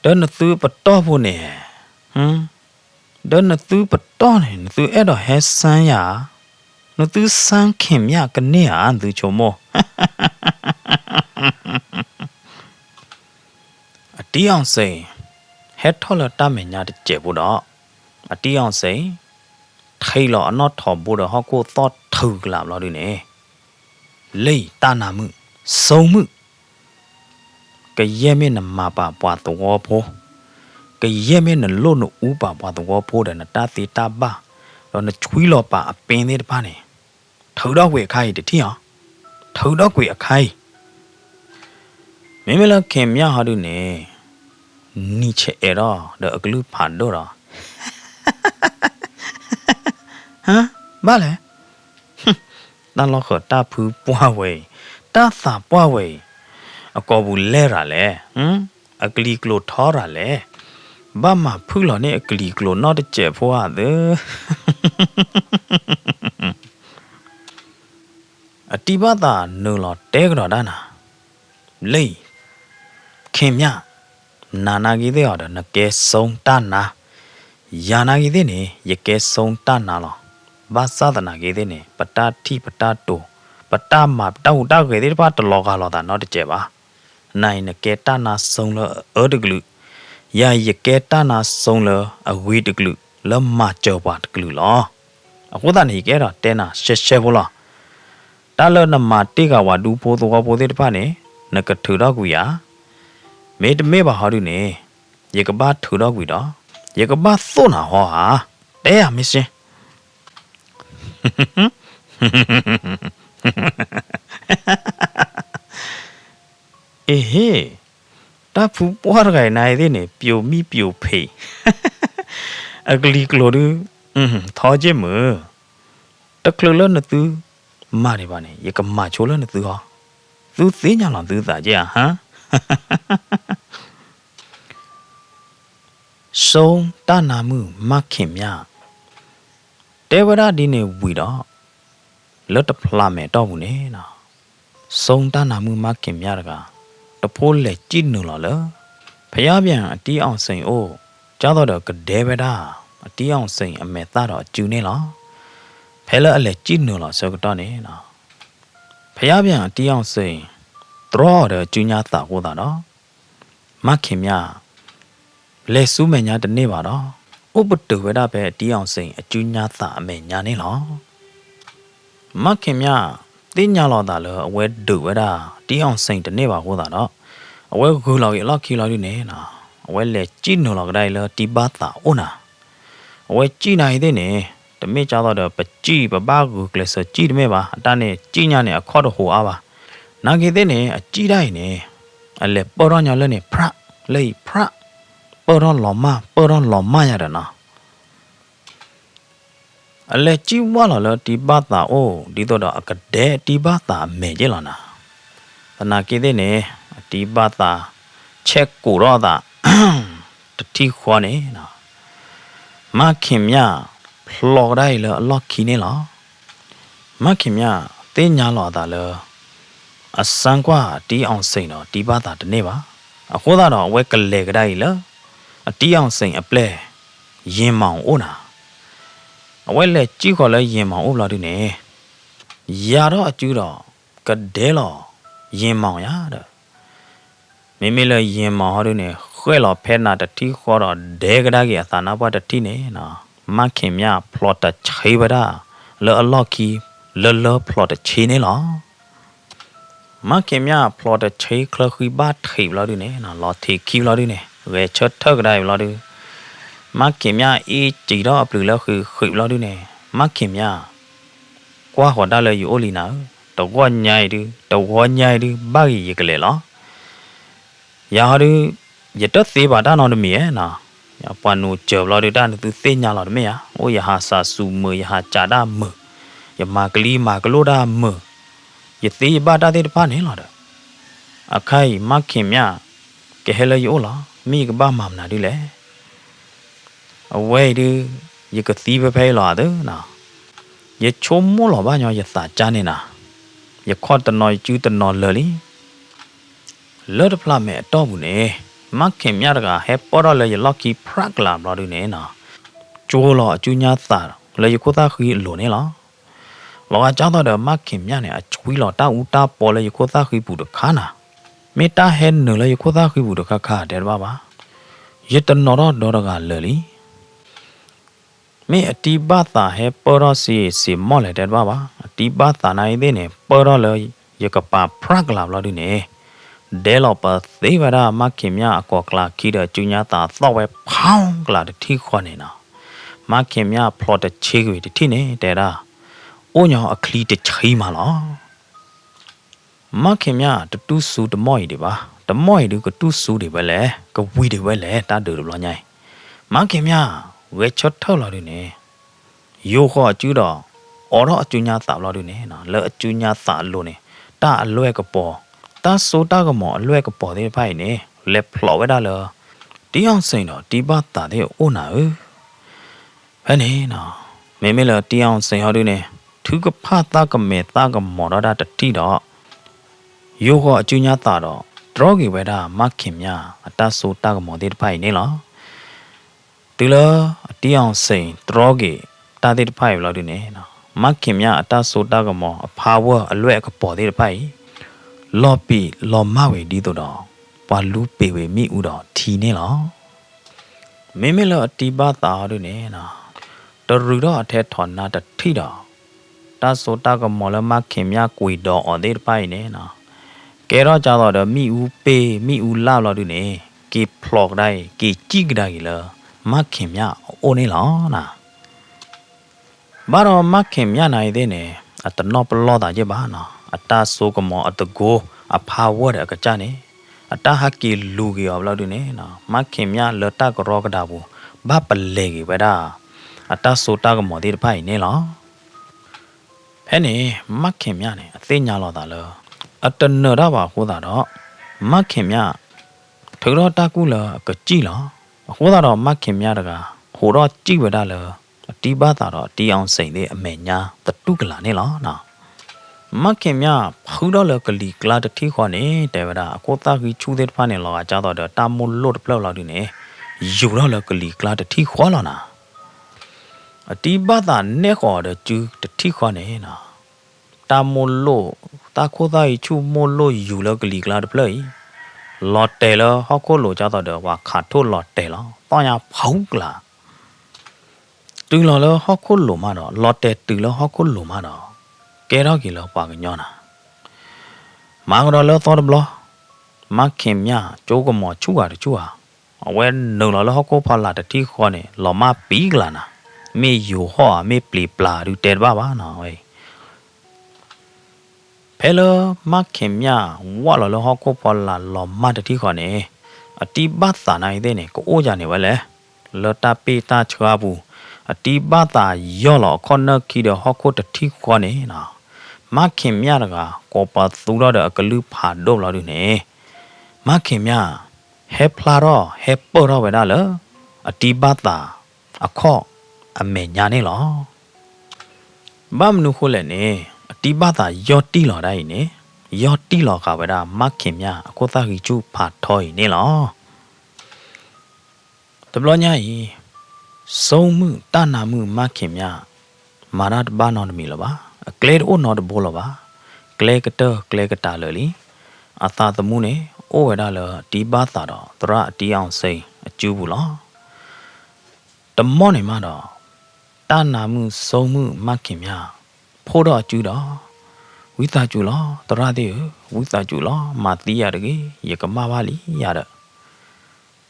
တနသူပတော့ဖို့နေဒနသူပတော့နေသူအဲ့တော့ဟဲဆန်းရနသူဆန်းခင်မြကနေဟာသူချုံမောအတီးအောင်စိန်ဟဲထော်လတမညာတကျဘူးတော့အတီးအောင်စိန်ထိလောအနော့ထော်ဘူးတော့ဟောကိုသောထူကလာလို့ဒီနေလိတနာမှုစုံမှုကရဲမင်းနမပါပွားတော်ဖို့ကရဲမင်းနလို့နဥပါပွားတော်ဖို့တဲ့နတာတိတာပါတော့နချွီလောပါအပင်သေးတပါနေထောက်တော့ဝေခိုင်းတတိယထောက်တော့ကွေအခိုင်းမင်းမလခင်မြဟာတို့နေနီချေအဲ့တော့အကလူဖန်တော့ဟမ်ဘာလဲတန်လောက်ခတာဖူးပွားဝေတာသာပွားဝေအကောဘူးလဲရလဲအကလီကလိုထောရလဲဘာမှဖူးလော်နေအကလီကလိုတော့တကျဖွားတဲ့အတိဘသာနိုလောတဲကြော်ဒါနာလိခင်မြနာနာကြီးတဲ့အော်နကဲဆုံးတနာယာနာကြီးတဲ့နေရကဲဆုံးတနာလောဘာသာဒနာကြီးတဲ့နေပတာတိပတာတိုပတာမတောက်တောက်ကြီးတဲ့ဘာတလောကလောတာတော့တကျပါနိုင်နကဲတနာဆုံးလောအော်တကလူယာရကဲတနာဆုံးလောအဝေးတကလူလမကြောပါတကလူလောအခုတနေကဲတော့တဲနာရှဲဘောလားတလနမတေကဝဒူဖိုးသောဖိုးတဲ့တပါနေနကထူတော့ကူယာ မေတမေပါဟာရုနေရေကဘာထူတော့ကွီတော့ရေကဘာသွနာဟောဟာတဲရမရှင် အေဟေတာဖူပွားရိုင်နိုင်တဲ့နေပြိုမိပြိုဖေးအကလီကလိုဒူထောကျမတကလလနသူမာနေပါနေရေကမချိုလနသူဟာသူသိညာလောင်သူသာကြဟမ်စုံတနာမှုမခင်မြတေဝရဒီနေဝီတော့လတ်တဖလာမဲတော့ဘူးနေနော်စုံတနာမှုမခင်မြတကတဖိုးလေကြည့်နူလော်လဖျားပြန်အတီးအောင်စိန်အိုးကြားတော့ကဒဲဝဒအတီးအောင်စိန်အမေသားတော့ကျူနေလောဖဲလအလေကြည့်နူလော်ဆောကတော့နေနော်ဖျားပြန်အတီးအောင်စိန်တော့တဲ့ကျူညာတာကိုတာနော်မခင်မြလေဆူးမညာတနေ့ပါတော့ဥပတုဝဒပဲအတီးအောင်စိန်အကျူညာတာအမေညာနေလောမခင်မြတင်းညာလောတာလောအဝဲဒုဝဒတီးအောင်စိန်တနေ့ပါကိုတာတော့အဝဲကူလောက်ရလောက်ခီလောက်ရနေနော်အဝဲလေကြည့်နူလောကတိုင်းလောတီပါတာအိုနာအဝဲကြည့်နိုင်တဲ့နေတမေကြတော့ပကြည့်ပပကူကလစကြည့်တမေပါအတနဲ့ကြည့်ညာနဲ့အခေါ်တော့ဟိုအားပါနာကေတဲ့နေအကြည့်တိုင်းနေအလေပေါ်တော့ညာလဲနေဖရလေဖရပေါ်တော့လောမရတာနော်အလေကြည့်ဝါလောတီပါတာအိုဒီတော့အကတဲ့တီပါတာမဲကြလောနာတနာကေတဲ့နေတီပါတာချက်ကိုတော့တာတတိခွာနေနော်မခင်မြဖလော်တိုင်းလောအလော့ခီနေလောမခင်မြတင်းညာလောတာလောအစံကွာတီးအောင်စိန်တော့တီပါတာတနေ့ပါအခုတော့ဝဲကလေကတိုင်းလောအတီးအောင်စိန်အပလဲရင်မောင်အိုနာအဝဲလက်ကြည့်ခေါ်လဲရင်မောင်အိုလာတူနေရာတော့အကျူးတော့ကဒဲလောရင်မောင်ရတဲ့မိမိလည်းရင်မောင်ဟောတူနေခွဲလောဖဲနာတတိခေါ်တော့ဒဲကဒါကြီးအသာနာဘွားတတိနေနော်မခင်မြဖလော့တချေပဒါလောအလော့ကီလောဖလော့တချေနေလောမခင်မြဖလော့တချေခလခိဘတ်ခိလောတူနေနော်လော်တီခီလောတူနေဝဲချတ်ထကဒါလောတူမခင်မြအေးကြည်တော့အပလူလောက်ခိလောတူနေမခင်မြကွာဟောတာလေယူအိုလီနာတော့ညိုင်တော့ညိုင်ဘာကြီးကလေးလောရာရီရတသေးပါတာနော်တမီးနော်ရပန်နူကြော်လာတဲ့တာသူသိညာလာတယ်မရဟိုရဟာစာဆူမရဟာဂျာတာမရမာကလီမာကလိုတာမရသေးပါတာတဲ့ဖာနေလာတယ်အခိုင်မခင်မြကဲဟဲလေယောလာမိကဘာမမနာဒီလေအဝဲဒီရကသီးပဲဖဲလာတယ်နော်ရချုံမောလာဘာညရစာချာနေနာရခေါ်တနော်ကျူးတနော်လလီလော်ဒဖလာမဲတော့ဘူးနေမခင်မြတကဟဲပေါ်တော့လေလော်ကီဖရက်လာဘလာဒူနေနော်ကျိုးလောအကျူညာသာလေယခိုသားခီလိုနေလားလောကကြောင်းတော့မခင်မြနဲ့အချွေးလောတာဦးတာပေါ်လေယခိုသားခီဘူးတခါနာမေတာဟဲနလေယခိုသားခီဘူးတခါခါတဲ့ဘာပါရတနော်တော့ကလေလီမေအတီဘာသာဟဲပေါ်တော့စီမော်လေတဲ့ဘာပါအတီဘာသာနိုင်တဲ့နေပေါ်တော့လေယကပါဖရက်လာဘလာဒူနေဒဲလောပါသေးဝရမခင်မြအကောကလာခီတဲ့ကျူညာတာတော့ဝဲဖောင်းကလာတတိခွနေနော်မခင်မြဖလော့တချေကွေတတိနေတဲ့တာအိုညောင်အခလီတချီမာလားမခင်မြတတူးဆူတမော့ရီတွေပါတမော့ရီကတူးဆူတွေပဲလေကဝီတွေပဲလေတာတူလို့ညိုင်းမခင်မြဝဲချတ်ထောက်လာတယ်နေယိုခေါ်ကျူတော့အော်တော့အကျူညာတာလာတယ်နေနော်လဲအကျူညာတာလို့နေတာအလွဲကပေါ်တာဆိုတာကမောအလွဲကပေါ်တဲ့ဖိုင်နေလက်ဖလော်ဝဲတာလောတီအောင်စိန်တော့တီပါတာတဲ့အိုနာဘယ်နေနော်မေမေလောတီအောင်စိန်ဟောတူနေသူကဖတာကမေတာကမောတော့တာတတိတော့ယိုခေါ်အကျူညာတာတော့ဒရောဂီဝဲတာမခင်မြအတဆိုတာကမောတဲ့ဖိုင်နေလောတူလောတီအောင်စိန်ဒရောဂီတာတဲ့ဖိုင်လောတူနေနော်မခင်မြအတဆိုတာကမောအဖာဝအလွဲကပေါ်တဲ့ဖိုင်လော်ပီလော်မဝေဒီတော့ပါလူပေဝေမိဥတော်ထီနေလောမေမေလောအတီပါတာတို့နေနော်တရူတော့အထက်ထွန်နာတထိတော့တာဆိုတာကမော်လမခင်မြကွေတော်အော်တဲ့ပိုင်နေနော် ကဲတော့ကြတော့မိဦးပေးမိဦးလာလို့ဒီနေကေဖလော့တိုင်းကေကြည့်ကြတယ်လေမခင်မြအိုနေလောနာဘာတော့မခင်မြနိုင်သေးနေအတနောပလောတာကြပါနော်အတာဆိုကမောအတကိုအဖာဝတ်အကကြနေအတာဟကီလူကြီးအောင်လို့ဒီနေနော်မခင်မြလတကရောကတာဘူးဘာပလေကြီးပဲဒါအတာဆိုတာကမောဒီတဖိုင်နေလောဖဲနေမခင်မြနေအသိညာလို့တာလောအတနရပါဟိုတာတော့မခင်မြထေရောတာကူလကကြည့်လောဟိုတာတော့မခင်မြတကဟိုတော့ကြည့်ဝဒါလောတီးပါတာတော့တီးအောင်စိန်သေးအမေညာတတုကလာနေလောနော်မခင်မြဖူတော့လကလီကလာတတိခေါနေတေဝဒါအကိုတာကြီးချူသေးတဖာနေလောကကြတော့တာမလို့တပလောက်လောက်ဒီနေယူတော့လကလီကလာတတိခေါလောနာအတီးပါတာနေခေါ်တဲ့ကျူတတိခေါနေနော်တာမလို့တာခိုတာကြီးချူမလို့ယူလကလီကလာတပလိုက်လော်တဲလဟောက်ခိုလို့ကြတော့ဝါခါထိုးလော်တဲလောတောင်းရဖောင်းကလာတူလော်လဟောက်ခိုလို့မတော့လော်တဲတူလော်ဟောက်ခိုလို့မတော့ကဲတော့ကီလော်ပါကညောနာမောင်တော်လော်တော်ဘလမခင်မြကျိုးကမောချူဟာတချူဟာအဝဲနုံလော်ဟောက်ခိုဖလာတတိခေါ်နေလော်မပီးကလာနာမေယူဟောမေပလီပလာဒူတဲပါပါနော်ဝဲဖဲလမခင်မြဝါလော်ဟောက်ခိုဖလာလော်မတတိခေါ်နေအတီဘတ်သာနိုင်တဲ့နေကိုအိုးကြနေဝဲလေလော်တာပေတာချွာဘူးအတီဘတာယောလောခေါနခီဒဟခုတတိခေါနေနာမခင်မြတကကောပသူရတဲ့အကလူဖာဒိုလော်ဒီနေမခင်မြဟေဖလာရောဟေပေါ်ရောဝဲဒါလအတီဘတာအခော့အမေညာနေလောဘမ်နုခိုလည်းနေအတီဘတာယောတီလော်တိုင်းနေယောတီလော်ခါဝဲဒါမခင်မြအကိုသားကြီးကျူဖာထော်နေလောတဘလညာဤဆုံးမှုတနာမှုမခင်မြမာရတ်ဘာနော်မီလပါကလေအိုနော်ဘောလပါကလေကတကလေကတာလလီအသာသမှုနေအိုဝဲဒါလဒီဘာသာတော့တရအတီးအောင်စိန်အကျူးဘူးလောတမောနေမှာတော့တနာမှုဆုံးမှုမခင်မြဖိုးတော့အကျူးတော့ဝိသကျူလောတရသေးဝိသကျူလောမတိရတကေရကမပါလီရတဲ့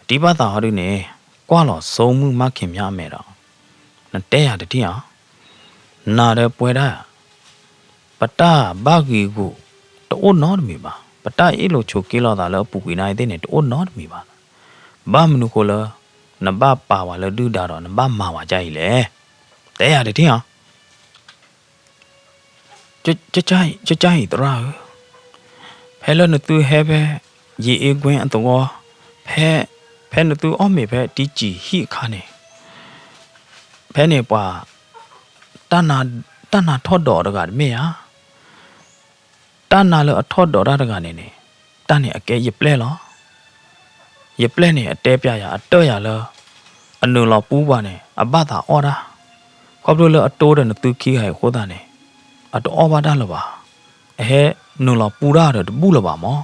ဒီဘာသာဟောဒီနေကွာလောဆုံးမှုမခင်များမယ်တော့တဲရတတိယနာရပွဲတာပတာဘာဂီကိုတိုးနော်မီပါပတာအေလိုချိုကီလောတာလပူကွေနိုင်တဲ့နေတိုးနော်မီပါဘာမနုကိုလနဘပါဝါလဒူဒါတော့နဘမာဝါကြိုက်လေတဲရတတိယကြကြတရာဖဲလနသူဟဲပဲရေအေကွင်းအတော်ဖဲနသူအောမေဖဲတီကြည်ဟိခါနေဖဲနေပွာတနာထော့တော်တကမေယာတနာလအထော့တော်ရတကနေနေတနေအကဲရပလဲလောရပလဲနေအတဲပြရအတော့ရလောအနုလောပူးပါနေအဘသာအော်တာခေါပလိုလအတိုးတဲ့နသူခီဟဲခိုးတာနေအတော့အော်ပါတာလောပါအဟဲနုလောပူရတော့ပူလောပါမော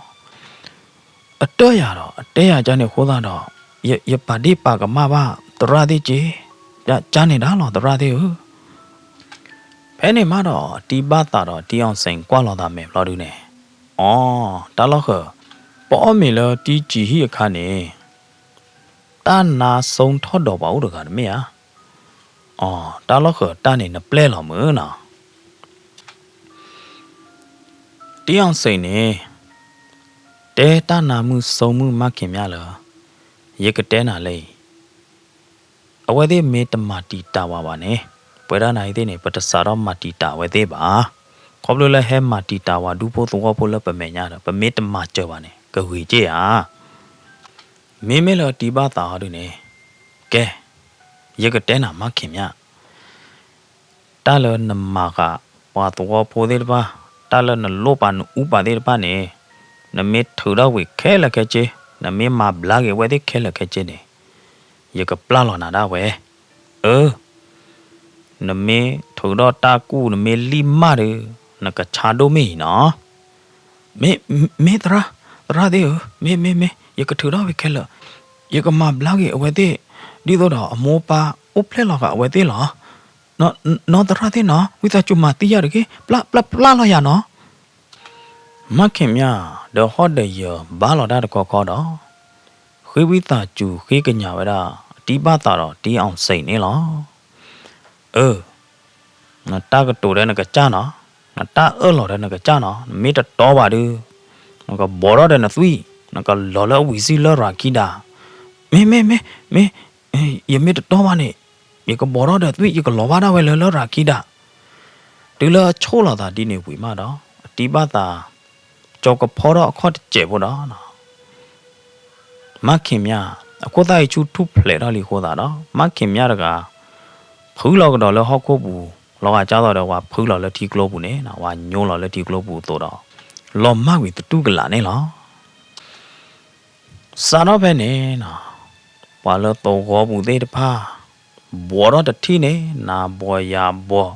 အတော့ရတော့အတဲရကြနေခိုးတာတော့ရပါဒီပါကမဘာတရသေးကြီးကြနေတာလောတရသေးဟုဖဲနေမှာတော့တီဘာတာတော့တီအောင်စိန်ကွာလောတာမယ်လောဒူနေအော်တာလောခပေါ်မီလောတီကြည်ဟိအခါနေတနာဆုံးထော့တော်ပါဦးတကားမေယာအော်တာလောခတနေနပလဲလောမနော်တီအောင်စိန်နေတဲတနာမှုဆုံးမှုမခင်များလောရေကတဲနာလေအဝဲသေးမေတ္တမတီတာဝါပါနေပွဲရနိုင်တဲ့နေပတ္တစာရောမတီတာဝဲသေးပါခေါပလိုလဲဟဲမတီတာဝါဒူဖို့သောဖို့လပမေညာတော့ပမေတ္တမကြောပါနေကဝေကြဟာမင်းမဲလောတီပါတာတို့နေကဲရေကတဲနာမခင်မြတာလနမကပွားသောဖို့သေးပါတာလနလောပါနဥပါသေးပါနေနမေထူတော့ဝေခဲလခဲချေနမေမဘလာကေဝဲသေးခဲလခဲချေနေရေကပလာလောနာဒါဝဲနမေထူတော့တာကူနမေလီမာရနကချာဒိုမီနော်မေတရာသေးမေရေကထူတော့ဝေခဲလရေကမဘလာကေဝဲသေးဒီတော့အမောပါဥဖလဲလောကအဝဲသေးလောနော်တရာသေးနော်ဝိသချူမတီးရကေပလာလောရနော် မခင်မြတော့ဟော့တဲ့ရဘာလော်တာတခေါ်ခေါ်တော့ခွေးဝိတာကျူခေးကညာဝရတီးပါတာတော့တီးအောင်စိတ်နေလောငါတာကတိုတဲ့နကကြာနော်ငါတာလော်တဲ့နကကြာနော်မေတ္တတော်ပါတူငါကဘောရတဲ့နသွီငါကလော်လဝီစီလော်ရာခိတာမေယမေတ္တတော်ပါနဲ့ယကဘောရတဲ့သွီယကလော်ပါတာဝဲလော်ရာခိတာဒီလချိုးလာတာဒီနေဝီမတော့တီးပါတာကြောက်ကဖော်တော့အခတ်ကျေဖို့တော့မခင်မြအခုတိုင်ချူထုဖလေတော့လီခေါ်တာတော့မခင်မြတကဖူးလောက်တော့လဟောက်ခုဘူးလောကကြားတော့ဝါဖူးလောက်လက်တီကလောဘူးနဲ့နော်ဝါညိုးလောက်လက်တီကလောဘူးတော့လောမဝီတူကလာနဲ့လောစာတော့ပဲနဲ့နော်ဘာလို့တော့ဟောဘူးတဲ့တဖာဘောတော့တတိနဲ့နာဘောယာဘော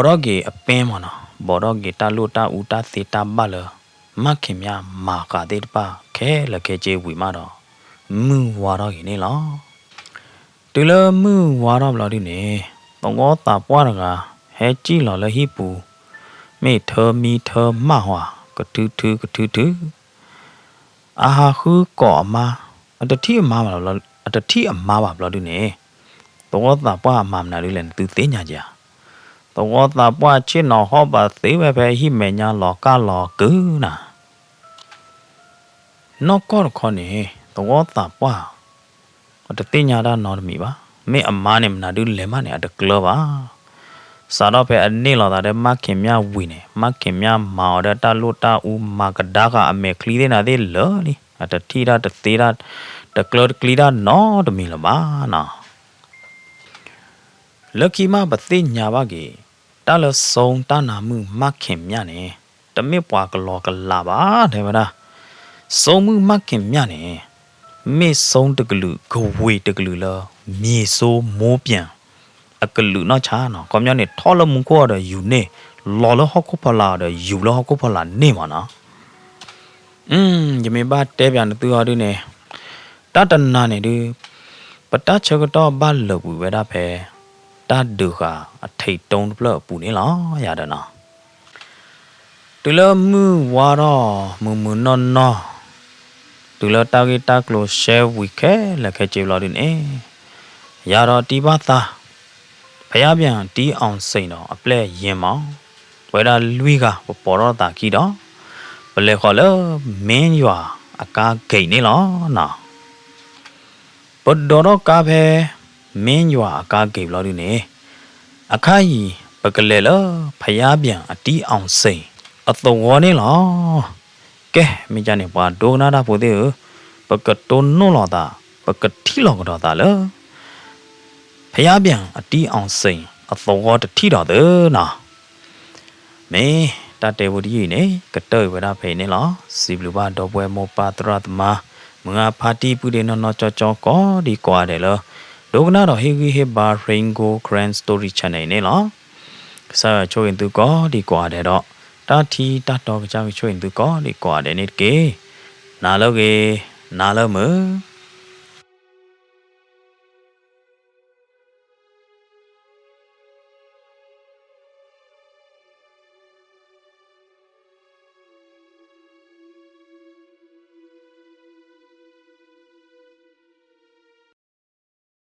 တော့ကြီးအပင်းမနော်ဘောတော့ကြီးတာလို့တာဦးတာစေတာပါလမခင်မြမာကတဲ့တပါခဲလခဲကျေဝီမတော့မူဝါတော့ကြီးနေလောတူလမူဝါတော့ဘလို့ဒီနေတော့တာပွားရကဟဲကြည့်လော်လဟိပူမေထမီထမဟွာကတူတူအာဟာခုကောအမအတတိအမပါလို့အတတိအမပါဘလို့ဒီနေတော့တာပွားအမမနာလေးလည်းသူသိညာကြတော့တာပွားချင်းနော်ဟောပါသေးပဲဟိမေညာလောကလောကူနာနော့ကောခေါနေတော့တာပွားအတတိညာတာနော်မီပါမေအမားနဲ့မနာဒူလေမနဲ့အတကလောပါစာတော့ပဲအနေလောတာတဲ့မခင်မြဝီနေမခင်မြမော်ဒတာလို့တာဦးမကဒါကအမေကလီတဲ့နာတဲ့လောလီအတတိရာတသေးရာတကလောကလီရာနော်တမီလပါနော်လကီမပသိညာပါကေတာလဆုံတာနာမှုမခင်မြနေတမေပွားကလောကလာပါတဲ့ဗလားစုံမှုမခင်မြနေမေဆုံတကလူဂဝေတကလူလောမြေဆိုးမိုးပြန်အကလူနော်ချာနော်ကောမြနေထောလမှုကောရယူနေလော်လဟခုဖလာရယူလဟခုဖလာနေမနော်ယမေပါတဲပြန်တူရဒီနေတတနာနေဒီပတချကတော့ဘာလဘူးဝဲတာဖဲတဒုဟာအထိတ်တုံးပလပူနေလားရတယ်နော်တူလမှုဝါတော့မူနော်တူလတာဂီတာကလိုရှဲဝီခဲလက်ခဲကျေလို့ဒီနေရတော့တီပါသားဖျားပြန်တီးအောင်စိန်တော့အပလက်ရင်မောင်ဝဲတာလွီးကပေါ်တော့တာကြီးတော့ဘလဲခေါ်လဲမင်းရွာအကားဂိတ်နေလောနော်ဘဒတော့ကားဖဲမင်းရွာအကားဂိတ်လို့ဒီနေအခါကြီးပကလဲလဖျားပြန်အတီးအောင်စိန်အတော်ဝနေလောကဲမိကြနေပါဒိုနာတာဖို့သေးပကတုံနိုလာတာပကတိလောကတော့တာလေဖျားပြန်အတီးအောင်စိန်အတော်ဝတတိတော်တယ်နော်မေတတေဝဒီနေကတဲ့ဝရဖေနေလောစီဘလူဘာတော့ပွဲမောပါတရတ်မာမငါဖာတီပူဒေနော်ကြောကောဒီကွာတယ်လောဒိုကနာတော့ဟေဂီဟေဘာရင်ဂိုဂရန်စတိုရီချန်နယ်နေလောဆာချိုရင်သူကောဒီကွာတယ်တော့တာထီတတော်ကြောင်ချိုရင်သူကောဒီကွာတယ်နေကေနာလောကေနာလောမ